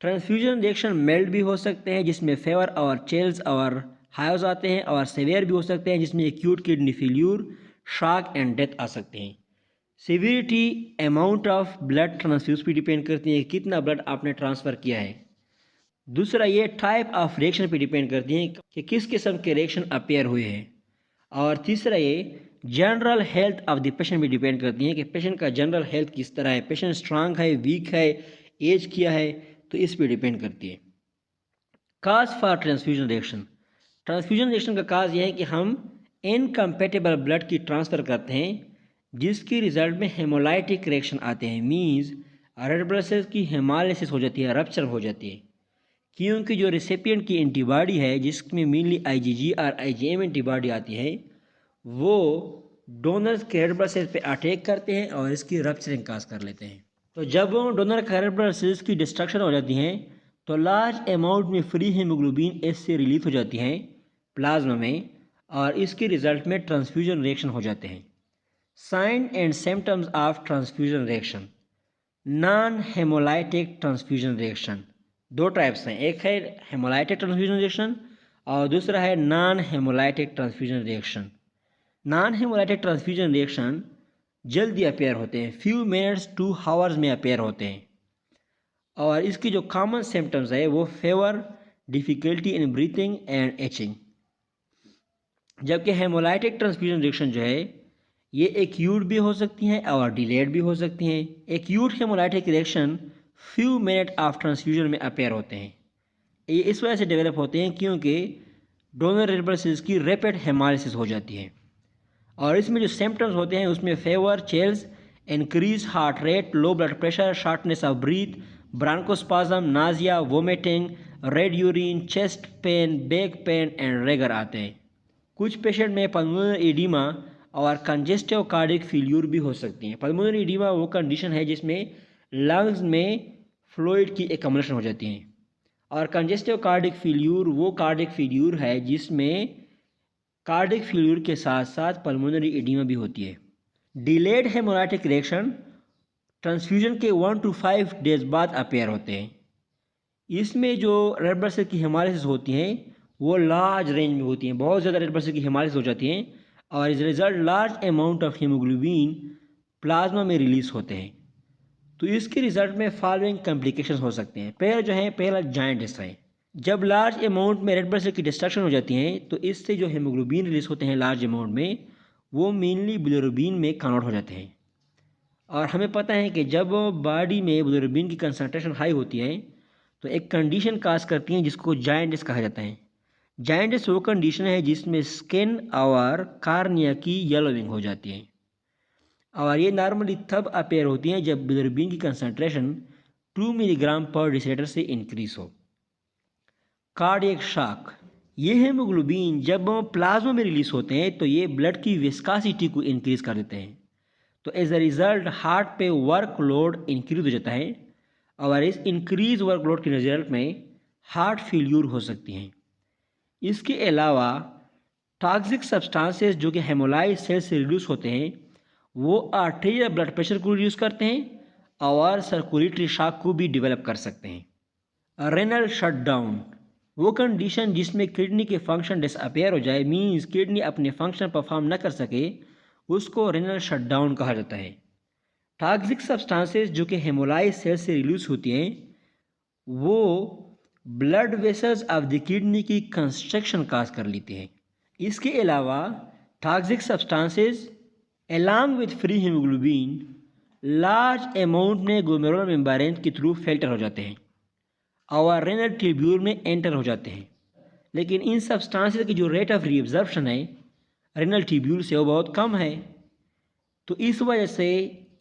transfusion reaction meld भी हो सकते हैं जिसमें फेवर और चेल्स और हाइव्स आते हैं, और सीवियर भी हो सकते हैं जिसमें acute kidney failure, shock and death आ सकते हैं। Severity amount of blood transfuse पे डिपेंड करती है कि कितना ब्लड आपने ट्रांसफ़र किया है। दूसरा ये टाइप ऑफ रिएक्शन पे डिपेंड करती है कि किस किस्म के रिएक्शन अपेयर हुए हैं। और तीसरा ये general health of the patient भी डिपेंड करती हैं कि पेशेंट का जनरल हेल्थ किस तरह है, पेशेंट स्ट्रांग है, वीक है, एज क्या है, तो इस पर डिपेंड करती है। Cause for transfusion reaction. Transfusion reaction का काज यह है कि हम इनकम्पेटेबल ब्लड की ट्रांसफ़र करते हैं जिसकी रिजल्ट में हेमोलाइटिक रिएक्शन आते हैं। मीन्स रेड ब्लड सेल्स की हेमालिसिस हो जाती है, रप्चर हो जाती है, क्योंकि जो रिसिपिएंट की एंटीबॉडी है जिसमें मेनली आईजीजी और आईजीएम एंटीबॉडी आती है वो डोनर्स के रेड ब्लड सेल्स पे अटैक करते हैं और इसकी रप्चरिंग काज कर लेते हैं। तो जब डोनर के रेड ब्लड सेल्स की डिस्ट्रक्शन हो जाती हैं तो लार्ज अमाउंट में फ्री हीमोग्लोबिन इससे रिलीज हो जाती हैं प्लाज्मा में और इसके रिजल्ट में ट्रांसफ्यूजन रिएक्शन हो जाते हैं। Sign and symptoms of transfusion reaction. Non haemolytic transfusion reaction दो टाइप्स हैं, एक है हेमोलाइटिक ट्रांसफ्यूजन रिएक्शन और दूसरा है non haemolytic transfusion reaction. Non haemolytic transfusion reaction जल्दी अपेयर होते हैं, फ्यू मिनट्स टू हावर्स में अपेयर होते हैं और इसकी जो कॉमन सिम्टम्स है वो fever, difficulty in breathing and itching. जबकि हेमोलाइटिक ट्रांसफ्यूजन रिएक्शन जो है ये एक्यूट भी हो सकती हैं और डिलेड भी हो सकती हैं। Acute hemolytic reaction few minute of transfusion में अपेयर होते हैं। ये इस वजह से डेवलप होते हैं क्योंकि डोनर रेड ब्लड सेल्स की रैपिड हेमालिसिस हो जाती है और इसमें जो सिम्टम्स होते हैं उसमें fever, chills, increase heart rate, low blood pressure, shortness of breath, bronchospasm, nausea, vomiting, red urine, chest pain, back pain and rigor आते हैं। कुछ पेशेंट में पल्मोनरी एडिमा और कंजेस्टिव कार्डिक फेल्यूर भी हो सकती हैं। पल्मोनरी एडिमा वो कंडीशन है जिसमें लंग्स में फ्लूइड की एकम्युलेशन हो जाती है और कंजेस्टिव कार्डिक फेल्यूर वो कार्डिक फेल्यूर है जिसमें कार्डिक फेल्यूर के साथ साथ पल्मोनरी एडिमा भी होती है। डिलेड हेमोलाइटिक रिएक्शन ट्रांसफ्यूजन के 1 to 5 डेज बाद अपेयर होते हैं। इसमें जो रेड ब्लड सेल की हेमालिसिस होती हैं वो लार्ज रेंज में होती हैं, बहुत ज़्यादा रेड ब्लड सेल की हेमालिसिस हो जाती हैं और इस result large amount of haemoglobin plasma में रिलीज होते हैं। तो इसके रिजल्ट में फॉलोइंग कॉम्प्लिकेशंस हो सकते हैं। पहला जाइंटिस है। जब लार्ज अमाउंट में रेड ब्लड सेल की डिस्ट्रक्शन हो जाती हैं तो इससे जो हीमोग्लोबिन रिलीज होते हैं लार्ज अमाउंट में वो मेनली बिलिरुबिन में कन्वर्ट हो जाते हैं और हमें पता है कि जब बॉडी में बिलिरुबिन की कंसनट्रेशन हाई होती है तो एक कंडीशन काज करती है जिसको जाइंटिस कहा जाता है। जाइंटिस वो कंडीशन है जिसमें स्किन और कार्निया की येलोविंग हो जाती है और ये नॉर्मली तब अपेयर होती हैं जब बिलिरुबिन की कंसनट्रेशन 2 मिलीग्राम पर डेसीलीटर से इंक्रीज हो। Cardiac shock. ये हेमोग्लोबिन जब प्लाज्मा में रिलीज होते हैं तो ये ब्लड की विस्कासिटी को इंक्रीज कर देते हैं, तो एज अ रिज़ल्ट हार्ट पे वर्कलोड इंक्रीज हो जाता है और इस इंक्रीज वर्कलोड के रिजल्ट में हार्ट फेल्यूर हो सकती हैं। इसके अलावा टॉक्सिक सब्सटेंसेस जो कि हेमोलाइज सेल से रिड्यूस होते हैं वो आर्टेरियल ब्लड प्रेशर को रिड्यूस करते हैं और सर्कुलेटरी शॉक को भी डेवलप कर सकते हैं। रेनल शटडाउन वो कंडीशन जिसमें किडनी के फंक्शन डिसअपेयर हो जाए, मीन्स किडनी अपने फंक्शन परफॉर्म न कर सके, उसको रेनल शटडाउन कहा जाता है। टॉक्सिक सब्सटेंसेस जो कि हेमोलाइज सेल से रिलीज होती हैं वो blood vessels of the kidney की कंस्ट्रक्शन काज कर लेते हैं। इसके अलावा toxic substances along with free haemoglobin large amount में ग्लोमेरुलर मेम्ब्रेन के थ्रू फिल्टर हो जाते हैं और रेनल ट्यूब्यूल में एंटर हो जाते हैं, लेकिन इन सब्सटेंसेस की जो रेट ऑफ रिएब्जॉर्प्शन है रेनल ट्यूब्यूल से वो बहुत कम है, तो इस वजह से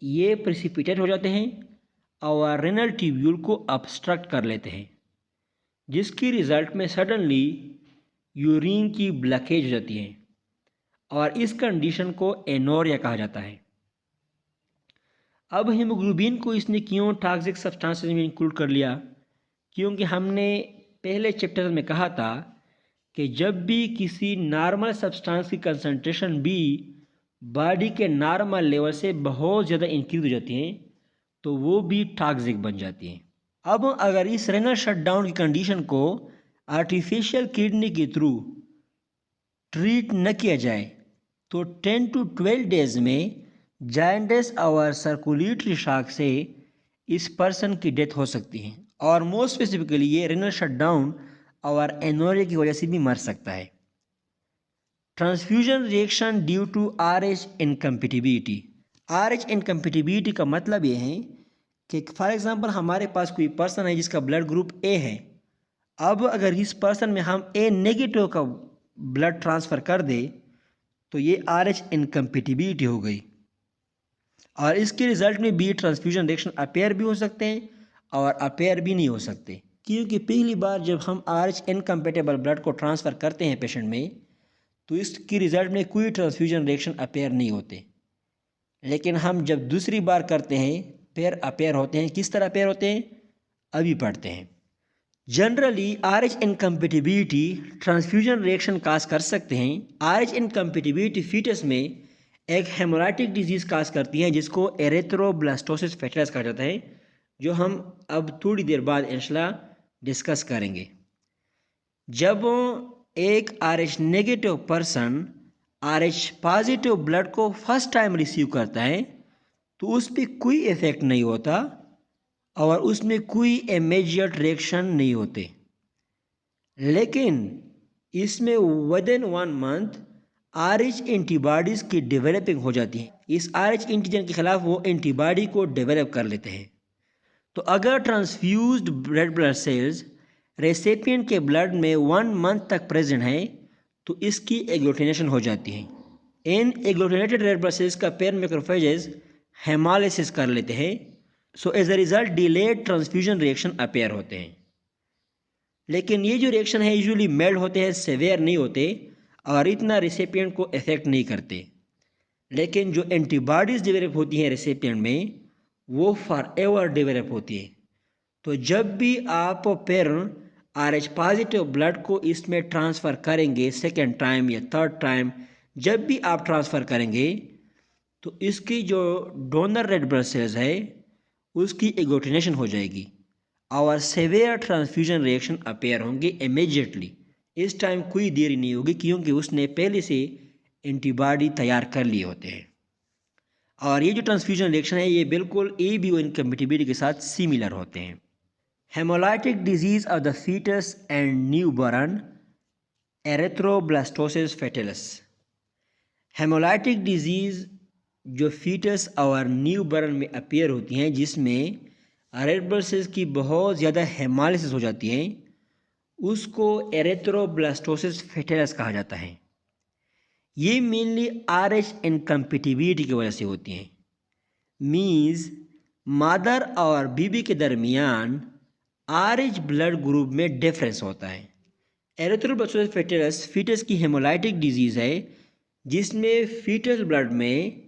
ये प्रेसिपिटेट हो जाते हैं और रेनल ट्यूब्यूल को ऑब्स्ट्रक्ट कर लेते हैं जिसकी रिज़ल्ट में सडनली यूरिन की ब्लॉकेज हो जाती है और इस कंडीशन को एनोरिया कहा जाता है। अब हीमोग्लोबिन को इसने क्यों टॉक्सिक सब्सटेंसेस में इंक्लूड कर लिया, क्योंकि हमने पहले चैप्टर में कहा था कि जब भी किसी नॉर्मल सब्सटेंस की कंसंट्रेशन भी बॉडी के नॉर्मल लेवल से बहुत ज़्यादा इंक्रीज हो जाती हैं तो वो भी टॉक्सिक बन जाती हैं। अब अगर इस रेनल शटडाउन की कंडीशन को आर्टिफिशियल किडनी के थ्रू ट्रीट न किया जाए तो 10 to 12 डेज में जाइंटिस और सर्कुलेटरी शॉक से इस पर्सन की डेथ हो सकती है और मोस्ट स्पेसिफिकली ये रेनल शटडाउन और एनोरिया की वजह से भी मर सकता है। Transfusion reaction due to RH incompatibility. RH incompatibility का मतलब ये है कि फॉर एग्जांपल हमारे पास कोई पर्सन है जिसका ब्लड ग्रुप ए है। अब अगर इस पर्सन में हम ए नेगेटिव का ब्लड ट्रांसफ़र कर दे तो ये RH इनकम्पेटिबिलिटी हो गई, और इसके रिजल्ट में भी ट्रांसफ्यूजन रिएक्शन अपेयर भी हो सकते हैं और अपेयर भी नहीं हो सकते, क्योंकि पहली बार जब हम RH इनकम्पेटेबल ब्लड को ट्रांसफ़र करते हैं पेशेंट में तो इसकी रिज़ल्ट में कोई ट्रांसफ्यूजन रिएक्शन अपेयर नहीं होते। लेकिन हम जब दूसरी बार करते हैं फिर अपेयर होते हैं। किस तरह अपेयर होते हैं अभी पढ़ते हैं। Generally RH incompatibility transfusion reaction cause कर सकते हैं। RH इनकम्पेटिबिलिटी फीटस में एक हेमोराइटिक डिजीज़ काज करती है जिसको एरेथ्रोब्लास्टोसिस फेटलिस कहा जाता है, जो हम अब थोड़ी देर बाद इंशाल्लाह डिस्कस करेंगे। जब एक RH negative person RH positive blood को फर्स्ट टाइम रिसीव करता है तो उस पर कोई इफ़ेक्ट नहीं होता और उसमें कोई इमीडिएट रिएक्शन नहीं होते। लेकिन इसमें with in 1 month RH antibodies की डेवलपिंग हो जाती है। इस RH एंटीजन के खिलाफ वो एंटीबॉडी को डेवलप कर लेते हैं। तो अगर ट्रांसफ्यूज्ड रेड ब्लड सेल्स रेसिपिएंट के ब्लड में 1 मंथ तक प्रेजेंट है तो इसकी एग्लूटिनेशन हो जाती है। इन एग्लूटिनेटेड रेड ब्लड सेल्स का पेयर मैक्रोफेजेस हेमोलाइसिस कर लेते हैं। So as a result delayed transfusion reaction appear होते हैं। लेकिन ये जो रिएक्शन है यूजुअली माइल्ड होते हैं, सेवियर नहीं होते और इतना रेसिपिएंट को इफेक्ट नहीं करते। लेकिन जो एंटीबॉडीज़ डेवलप होती हैं रेसिपिएंट में वो फॉर एवर डेवलप होती है। तो जब भी आप फिर RH पॉजिटिव ब्लड को इसमें ट्रांसफ़र करेंगे सेकेंड टाइम या थर्ड टाइम, जब भी आप ट्रांसफ़र करेंगे तो इसकी जो डोनर रेड ब्लड सेल्स है उसकी एग्लूटिनेशन हो जाएगी और सेवियर ट्रांसफ्यूजन रिएक्शन अपेयर होंगे इमीडिएटली। इस टाइम कोई देरी नहीं होगी क्योंकि उसने पहले से एंटीबॉडी तैयार कर लिए होते हैं। और ये जो ट्रांसफ्यूजन रिएक्शन है ये बिल्कुल ABO इनकम्पेटिबिलिटी के साथ सिमिलर होते हैं। Haemolytic disease of the foetus and newborn erythroblastosis fetalis. Haemolytic disease जो फीटस और न्यूबॉर्न में अपीयर होती हैं जिसमें रेड ब्लड सेल्स की बहुत ज़्यादा हेमोलाइसिस हो जाती है उसको एरेथ्रोब्लास्टोसिस फेटलिस कहा जाता है। ये मेनली RH इनकम्पेटिबिलिटी की वजह से होती हैं। मीन्स मदर और बीबी के दरमियान RH ब्लड ग्रुप में डिफरेंस होता है। एरेथ्रोब्लास्टोसिस फेटलिस फीटस की हेमोलाइटिक डिजीज़ है जिसमें फीटस ब्लड में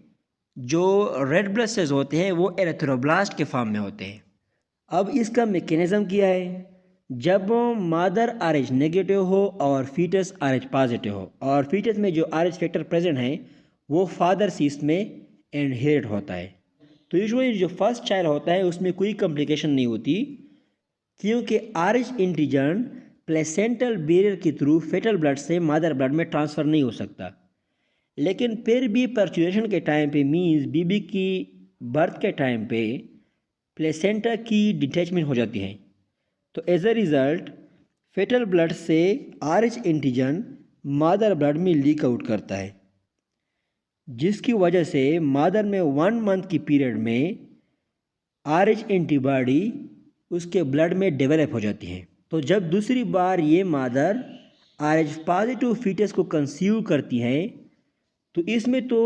जो रेड ब्लड सेल्स होते हैं वो एरेथ्रोब्लास्ट के फॉर्म में होते हैं। अब इसका मैकेनिज़्म क्या है, जब मदर RH नेगेटिव हो और फीटस RH पॉजिटिव हो और फीटस में जो RH फैक्टर प्रेजेंट है वो फादर से इसमें इनहेरिट होता है। तो यूजुअली जो फर्स्ट चाइल्ड होता है उसमें कोई कॉम्प्लिकेशन नहीं होती क्योंकि RH एंटीजन प्लेसेंटल बैरियर के थ्रू फेटल ब्लड से मदर ब्लड में ट्रांसफ़र नहीं हो सकता। लेकिन फिर भी पर्चुरेशन के टाइम पे मीन्स बीबी की बर्थ के टाइम पे प्लेसेंटा की डिटैचमेंट हो जाती है। तो as a result foetal blood से RH एंटीजन मदर ब्लड में लीक आउट करता है, जिसकी वजह से मदर में 1 मंथ की पीरियड में RH एंटीबॉडी उसके ब्लड में डेवलप हो जाती है। तो जब दूसरी बार ये मदर RH पॉजिटिव फीटस को कंसीव करती है तो इसमें तो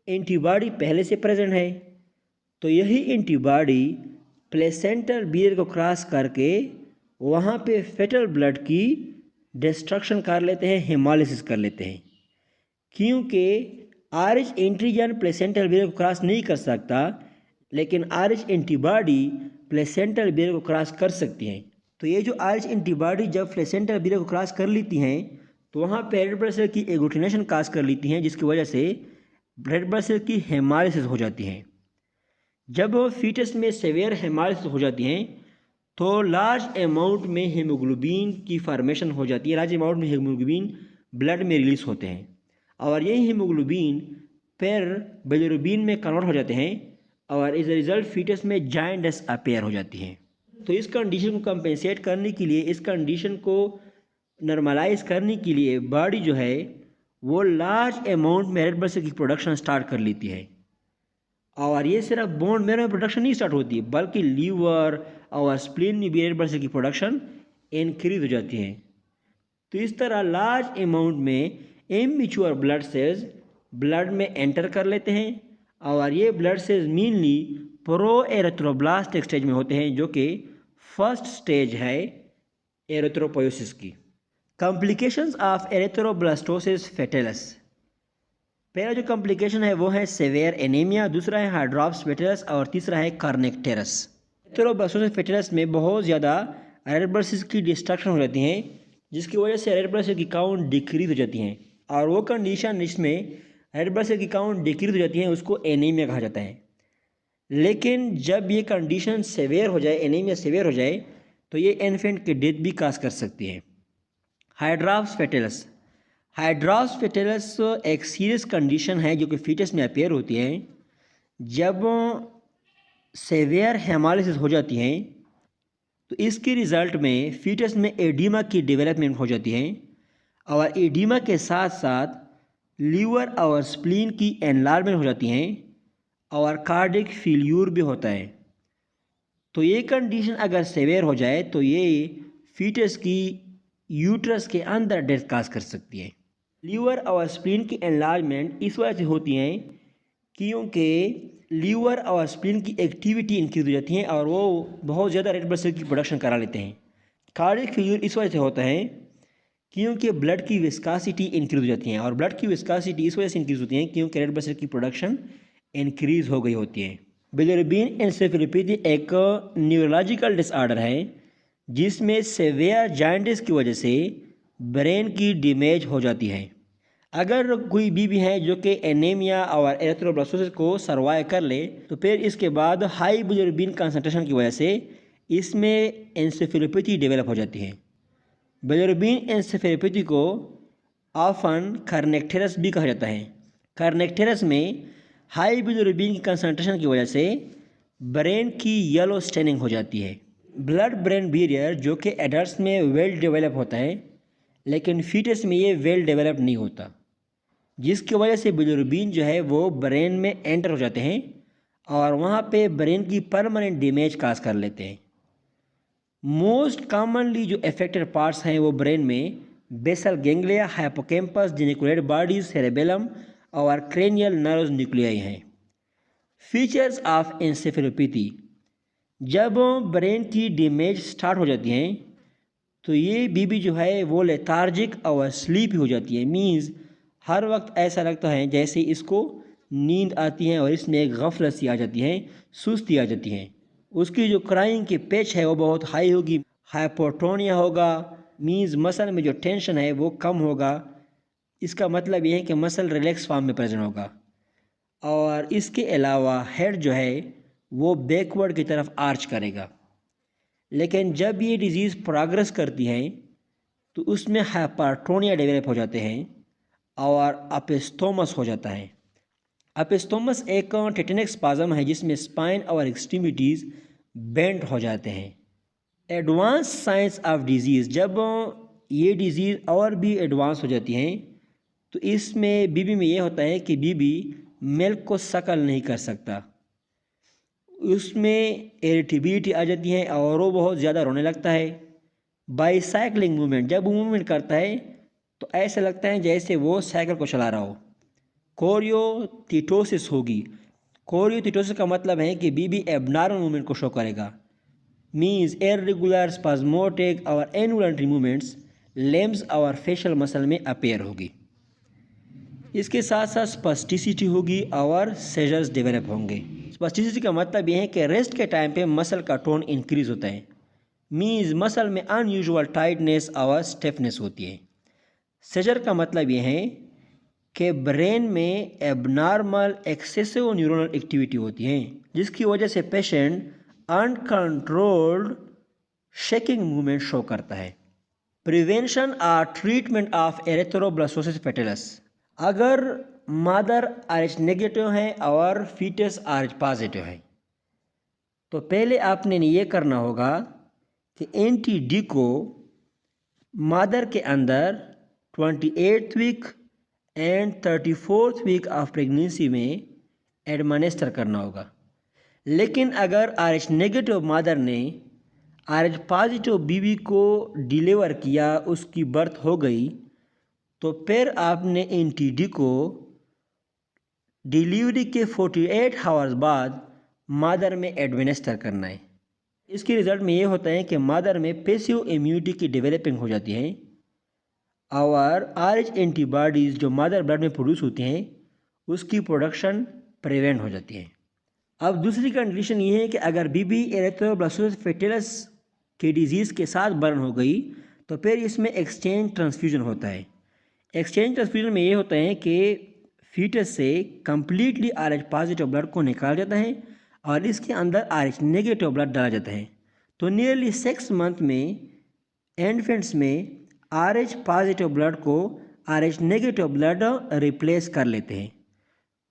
एंटीबॉडी पहले से प्रेजेंट है, तो यही एंटीबॉडी प्लेसेंटल बैरियर को क्रॉस करके वहाँ पे फेटल ब्लड की डिस्ट्रक्शन कर लेते हैं, हेमोलाइसिस कर लेते हैं। क्योंकि RH एंटीजन प्लेसेंटल बैरियर को क्रॉस नहीं कर सकता लेकिन RH एंटीबॉडी प्लेसेंटल बैरियर को क्रॉस कर सकती हैं। तो ये जो RH एंटीबॉडी जब प्लेसेंटल बैरियर को क्रॉस कर लेती हैं तो वहाँ पे रेड ब्लड सेल की एग्लूटिनेशन काज कर लेती हैं, जिसकी वजह से रेड ब्लड सेल की हेमोलाइसिस हो जाती है। जब फीटस में सेवियर हेमोलाइसिस हो जाती हैं तो लार्ज अमाउंट में हीमोग्लोबिन की फार्मेशन हो जाती है। लार्ज अमाउंट में हीमोग्लोबिन ब्लड में रिलीज होते हैं और यही हीमोग्लोबिन फिर बिलिरुबिन में कन्वर्ट हो जाते हैं और एज अ रिजल्ट फीटस में जाइंटस अपेयर हो जाती है। तो इस कंडीशन को कंपेंसेट करने के लिए, इस कंडीशन को नॉर्मलाइज करने के लिए बॉडी जो है वो लार्ज अमाउंट में रेड ब्लड सेल की प्रोडक्शन स्टार्ट कर लेती है। और ये सिर्फ बोन मैरो में प्रोडक्शन नहीं स्टार्ट होती है, बल्कि लीवर और स्प्लीन में भी रेड ब्लड सेल की प्रोडक्शन इंक्रीज हो जाती है। तो इस तरह लार्ज अमाउंट में इमैच्योर ब्लड सेल्स ब्लड में एंटर कर लेते हैं और ये blood cells mainly pro erythroblast stage में होते हैं, जो कि फर्स्ट स्टेज है एरिथ्रोपोइसिस की। Complications of erythroblastosis fetalis. पहला जो कॉम्प्लिकेशन है वो है सेवियर एनीमिया, दूसरा है हाइड्रॉप्स फेटेलस और तीसरा है कार्नेक्टेरस। एरिथ्रोब्लास्टोसिस फेटेलस में बहुत ज़्यादा रेड ब्लड सेल्स की डिस्ट्रक्शन हो जाती है, जिसकी वजह से रेड ब्लड सेल की काउंट डिक्रीज हो जाती हैं। और वो कंडीशन जिसमें रेड ब्लड सेल की काउंट डिक्रीज हो जाती है उसको एनीमिया कहा जाता है। लेकिन जब ये कंडीशन सेवियर हो जाए, एनीमिया सेवियर हो जाए, तो ये इन्फेंट की डेथ भी काज कर सकती है। हाइड्रॉप्स फेटेलस। हाइड्रॉप्स फेटेलस एक सीरियस कंडीशन है जो कि फीटस में अपेयर होती है। जब सेवियर हेमोलिसिस हो जाती है तो इसके रिज़ल्ट में फीटस में एडिमा की डेवलपमेंट हो जाती है और एडिमा के साथ साथ लीवर और स्प्लीन की एनलार्जमेंट हो जाती हैं और कार्डिक फेल्यूर भी होता है। तो ये कंडीशन अगर सेवियर हो जाए तो ये फीटस की यूट्रस के अंदर डेथ काज कर सकती है। लीवर और स्प्लीन की एनलार्जमेंट इस वजह से होती हैं क्योंकि लीवर और स्प्लीन की एक्टिविटी इंक्रीज हो जाती है और वो बहुत ज़्यादा रेड ब्लड सेल की प्रोडक्शन करा लेते हैं। कार्डिक फेल्यूर इस वजह से होता है क्योंकि ब्लड की विस्कासिटी इंक्रीज हो जाती है और ब्लड की विस्कासिटी इस वजह से इंक्रीज होती है क्योंकि रेड ब्लड सेल की प्रोडक्शन इंक्रीज हो गई होती है। बिलिरुबिन एन्सेफेलोपैथी एक न्यूरोलॉजिकल डिसऑर्डर है जिसमें सेवियर जॉन्डिस की वजह से ब्रेन की डैमेज हो जाती है। अगर कोई बीबी है जो कि एनीमिया और एरिथ्रोब्लास्टोसिस को सर्वाइव कर ले तो फिर इसके बाद हाई बिलिरुबिन कंसंट्रेशन की वजह से इसमें एन्सेफेलोपैथी डेवलप हो जाती है। बिलिरुबिन एन्सेफेलोपैथी को ऑफन कार्नेक्टेरस भी कहा जाता है। कार्नेक्टेरस में हाई बिलिरुबिन की कंसंट्रेशन की वजह से ब्रेन की येलो स्टेनिंग हो जाती है। ब्लड ब्रेन बैरियर जो कि एडल्ट्स में वेल डेवलप होता है लेकिन फीटस में ये वेल डेवलप नहीं होता, जिसकी वजह से बिलिरुबिन जो है वो ब्रेन में एंटर हो जाते हैं और वहाँ पे ब्रेन की परमानेंट डैमेज काज कर लेते हैं। मोस्ट कॉमनली जो अफेक्टेड पार्ट्स हैं वो ब्रेन में basal ganglia, hippocampus, geniculate bodies, cerebellum और क्रेनियल नर्व्स न्यूक्लियाई हैं। Features of encephalopathy. जब ब्रेन की डैमेज स्टार्ट हो जाती हैं तो ये बीबी जो है वो लेथार्जिक और स्लीपी हो जाती है। मीन्स हर वक्त ऐसा लगता है जैसे इसको नींद आती है और इसमें एक गफलत सी आ जाती है, सुस्ती आ जाती है। उसकी जो क्राइंग की पिच है वो बहुत हाई होगी, हाइपोटोनिया होगा, मीन्स मसल में जो टेंशन है वो कम होगा। इसका मतलब ये है कि मसल रिलैक्स फॉर्म में प्रेजेंट होगा। और इसके अलावा हेड जो है वो बैकवर्ड की तरफ आर्च करेगा। लेकिन जब ये डिज़ीज़ प्रोग्रेस करती है तो उसमें हाइपरटोनिया डेवलप हो जाते हैं और एपिस्टोमस हो जाता है। एपिस्टोमस एक टेटनिक स्पाज्म है जिसमें स्पाइन और एक्सट्रीमिटीज़ बेंड हो जाते हैं। Advance science of disease. जब ये डिज़ीज़ और भी एडवांस हो जाती हैं तो इसमें बीबी में ये होता है कि बीबी मिल्क को सकल नहीं कर सकता, उसमें इरिटेबिलिटी आ जाती है और वो बहुत ज़्यादा रोने लगता है। बाईसाइक्लिंग मूवमेंट। जब वो मूवमेंट करता है तो ऐसा लगता है जैसे वो साइकिल को चला रहा हो। कोरियोटिटोसिस होगी। कोरियोटिटोसिस का मतलब है कि बीबी एबनॉर्मल मूवमेंट को शो करेगा। मीन्स इर्रेगुलर स्पाज्मोटिक और इनवॉलंटरी मूवमेंट्स लिम्स और फेशियल मसल में अपेयर होगी। इसके साथ साथ स्पास्टिसिटी होगी और सेजर्स डेवलप होंगे। स्पास्टिसिटी का मतलब यह है कि रेस्ट के टाइम पे मसल का टोन इंक्रीज होता है। मीन्स मसल में अनयूजुअल टाइटनेस और स्टिफनेस होती है। सेजर का मतलब यह है कि ब्रेन में एबनॉर्मल एक्सेसिव न्यूरोनल एक्टिविटी होती है जिसकी वजह से patient uncontrolled shaking movement show करता है। प्रिवेंशन और ट्रीटमेंट ऑफ एरिथ्रोब्लास्टोसिस फेटेलस। अगर मदर RH नेगेटिव है और फीटस RH पॉजिटिव है तो पहले आपने ये करना होगा कि NT-D को मदर के अंदर 28th week and 34th week of pregnancy में एडमिनिस्टर करना होगा। लेकिन अगर RH नेगेटिव मदर ने RH पॉजिटिव बीबी को डिलीवर किया, उसकी बर्थ हो गई, तो फिर आपने इन TD को डिलीवरी के 48 आवर्स बाद मदर में एडमिनिस्टर करना है। इसके रिज़ल्ट में ये होता है कि मदर में पैसिव इम्यूनिटी की डेवलपिंग हो जाती है और RH एंटीबॉडीज़ जो मदर ब्लड में प्रोड्यूस होती हैं उसकी प्रोडक्शन प्रिवेंट हो जाती है। अब दूसरी कंडीशन ये है कि अगर बीबी एरिथ्रोब्लास्टोसिस फेटिलस के डिजीज़ के साथ बर्न हो गई तो फिर इसमें एक्सचेंज ट्रांसफ्यूजन होता है। एक्सचेंज ट्रांसफ्यूजन में ये होता है कि फीटस से कम्प्लीटली RH पॉजिटिव ब्लड को निकाला जाता है और इसके अंदर RH नेगेटिव ब्लड डाला जाता है। तो नियरली 6 मंथ में इन्फेंट्स में RH पॉजिटिव ब्लड को RH नेगेटिव ब्लड रिप्लेस कर लेते हैं।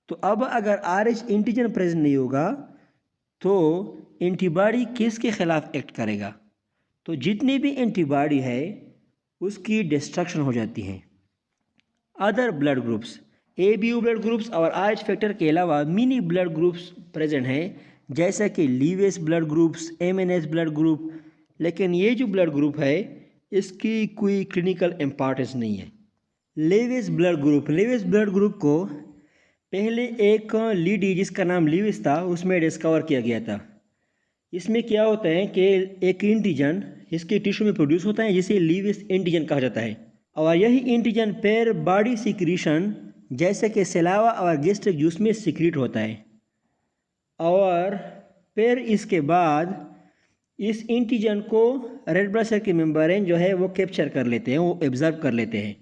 तो अब अगर RH एंटीजन प्रेजेंट नहीं होगा तो एंटीबॉडी किसके खिलाफ एक्ट करेगा? तो जितनी भी एंटीबॉडी है उसकी डिस्ट्रक्शन हो जाती है। Other blood groups, ABO blood groups और RH फैक्टर के अलावा मिनी ब्लड ग्रुप्स प्रेजेंट हैं, जैसा कि Lewis blood groups, MNS blood group. लेकिन ये जो ब्लड ग्रुप है इसकी कोई क्लिनिकल इम्पॉर्टेंस नहीं है। लेविस ब्लड ग्रुप को पहले एक लीडी जिसका नाम लीविस था उसमें डिस्कवर किया गया था। इसमें क्या होता है कि एक एंटीजन इसके टिश्यू में प्रोड्यूस होता है जिसे लीविस एंटीजन कहा जाता है और यही एंटीजन फिर बॉडी सिक्रीशन जैसे कि सलावा और गैस्ट्रिक जूस में सिक्रीट होता है और फिर इसके बाद इस एंटीजन को रेड ब्लड सेल के मेम्ब्रेन जो है वो कैप्चर कर लेते हैं, वो एब्जर्व कर लेते हैं।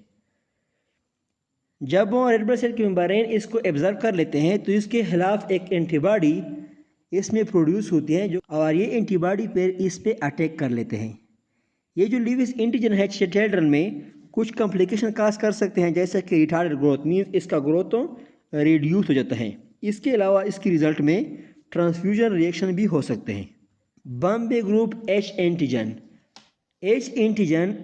जब वो रेड ब्लड सेल के मेम्ब्रेन इसको एब्जर्व कर लेते हैं तो इसके खिलाफ एक एंटीबॉडी इसमें प्रोड्यूस होती है जो और ये एंटीबॉडी फिर इस पे अटैक कर लेते हैं। ये जो लीविस एंटीजन है चिल्ड्रन में कुछ कॉम्प्लिकेशन काज कर सकते हैं, जैसे कि रिटार्डेड ग्रोथ, मीन्स इसका ग्रोथ तो रिड्यूस हो जाता है। इसके अलावा इसके रिजल्ट में ट्रांसफ्यूजन रिएक्शन भी हो सकते हैं। Bombay group H antigen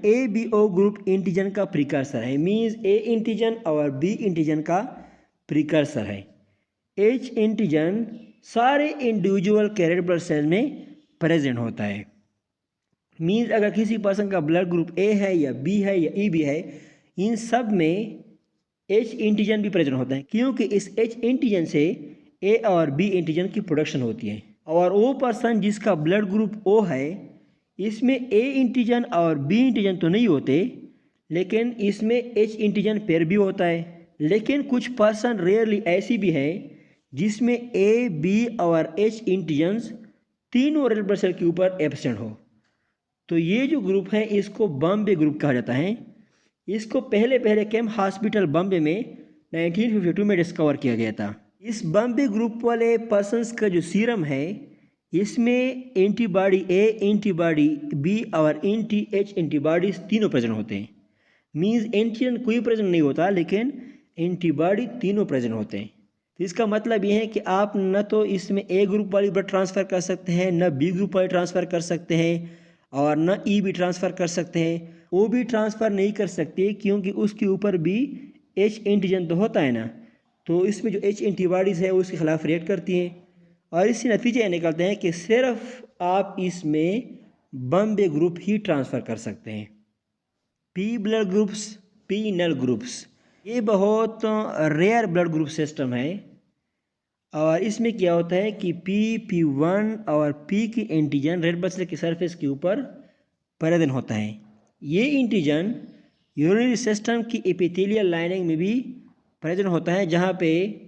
ABO group antigen का प्रिकर्सर है, मीन्स A एंटीजन और B एंटीजन का प्रिकर्सर है। H एंटीजन सारे इंडिविजुअल के रेड ब्लड सेल में प्रेजेंट होता है। मीन्स अगर किसी पर्सन का ब्लड ग्रुप A है या B है या EB है, इन सब में H एंटीजन भी प्रेजेंट होता है, क्योंकि इस H एंटीजन से A और B एंटीजन की प्रोडक्शन होती है। और वो पर्सन जिसका ब्लड ग्रुप O है इसमें A एंटीजन और B एंटीजन तो नहीं होते, लेकिन इसमें H एंटीजन पेयर भी होता है। लेकिन कुछ पर्सन रेयरली ऐसी भी हैं जिसमें A, B और H एंटीजन्स तीनों रेड ब्लड सेल के ऊपर एब्सेंट हो। तो ये जो ग्रुप है इसको बॉम्बे ग्रुप कहा जाता है। इसको पहले केम हॉस्पिटल बॉम्बे में 1952 में डिस्कवर किया गया था। इस बॉम्बे ग्रुप वाले पर्सनस का जो सीरम है इसमें एंटीबॉडी A, एंटीबॉडी B और एंटी-H एंटीबॉडीज तीनों प्रेजेंट होते हैं। मीन्स एंटीजन कोई प्रेजेंट नहीं होता लेकिन एंटीबॉडी तीनों प्रेजेंट होते हैं। तो इसका मतलब ये है कि आप न तो इसमें A ग्रुप वाली ब्लड ट्रांसफ़र कर सकते हैं, न B ग्रुप वाली ट्रांसफ़र कर सकते हैं और न EB ट्रांसफ़र कर सकते हैं। OB ट्रांसफ़र नहीं कर सकते क्योंकि उसके ऊपर भी H एंटीजन तो होता है ना, तो इसमें जो H एंटीबॉडीज़ है वो उसके खिलाफ रिएक्ट करती हैं और इससे नतीजे ये निकलते हैं कि सिर्फ आप इसमें बॉम्बे ग्रुप ही ट्रांसफ़र कर सकते हैं। P ब्लड ग्रुप्स, P नल ग्रुप्स, ये बहुत रेयर ब्लड ग्रुप सिस्टम है और इसमें क्या होता है कि P1 और P की एंटीजन रेड ब्लड सेल की सरफेस के ऊपर प्रेजेंट होता है। ये एंटीजन यूरिनरी सिस्टम की एपिथेलियल लाइनिंग में भी प्रेजेंट होता है, जहाँ पे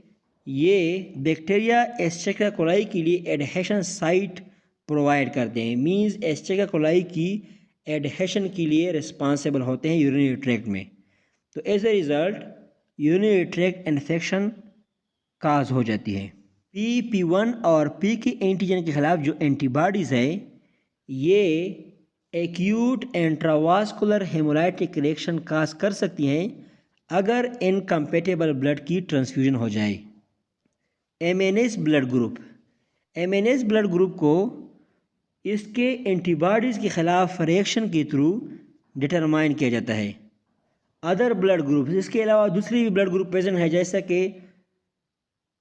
ये बैक्टीरिया एस्चेरिचिया कोलाई के लिए एडहेशन साइट प्रोवाइड करते हैं। मींस एस्चेरिचिया कोलाई की एडहेशन के लिए रिस्पॉन्सिबल होते हैं यूरिनरी ट्रैक्ट में। तो as a result urinary tract infection cause हो जाती है। P1 और P की एंटीजन के खिलाफ जो एंटीबॉडीज़ है ये acute intravascular hemolytic reaction cause कर सकती हैं अगर इनकम्पेटेबल ब्लड की ट्रांसफ्यूजन हो जाए। MNS ब्लड ग्रुप को इसके एंटीबॉडीज़ के ख़िलाफ़ रिएक्शन के थ्रू डिटरमाइन किया जाता है अदर ब्लड ग्रुप, इसके अलावा दूसरी भी ब्लड ग्रुप प्रेजेंट है, जैसा कि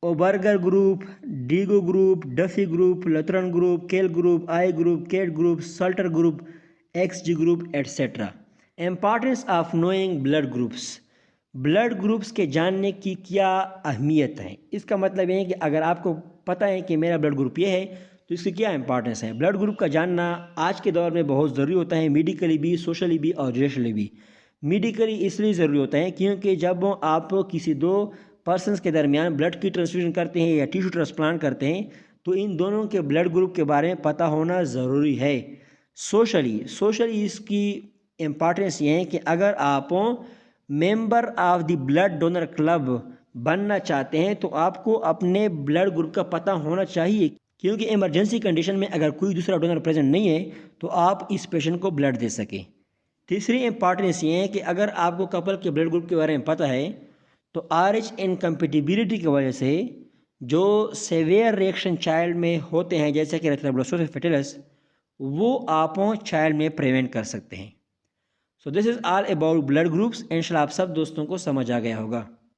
Auberger group, Diego group, Duffy group, Lutheran group, Kell group, I group, केट group, Sutter group, Xg group et cetera. Importance of knowing blood groups, blood groups के जानने की क्या अहमियत है। इसका मतलब ये है कि अगर आपको पता है कि मेरा ब्लड ग्रुप ये है तो इसकी क्या इंपॉर्टेंस है। ब्लड ग्रुप का जानना आज के दौर में बहुत ज़रूरी होता है, मेडिकली भी, सोशली भी और रिलेशनली भी। मेडिकली इसलिए ज़रूरी होता है क्योंकि जब आप किसी दो पर्सनस के दरमियान ब्लड की ट्रांसफ्यूजन करते हैं या टिश्यू ट्रांसप्लांट करते हैं तो इन दोनों के ब्लड ग्रुप के बारे में पता होना ज़रूरी है। सोशली इसकी इम्पॉर्टेंस ये है कि अगर आप member of the blood donor club बनना चाहते हैं तो आपको अपने ब्लड ग्रुप का पता होना चाहिए, क्योंकि इमरजेंसी कंडीशन में अगर कोई दूसरा डोनर प्रेजेंट नहीं है तो आप इस पेशेंट को ब्लड दे सकें। तीसरी इंपॉर्टेंस ये है कि अगर आपको कपल के ब्लड ग्रुप के बारे में पता है तो RH इनकम्पेटिबिलिटी की वजह से जो सेवियर रिएक्शन चाइल्ड में होते हैं, जैसे कि एरिथ्रोब्लास्टोसिस फेटिलस, वो आप चाइल्ड में प्रिवेंट कर सकते हैं। So this is all about blood groups. इंशाल्लाह आप सब दोस्तों को समझ आ गया होगा।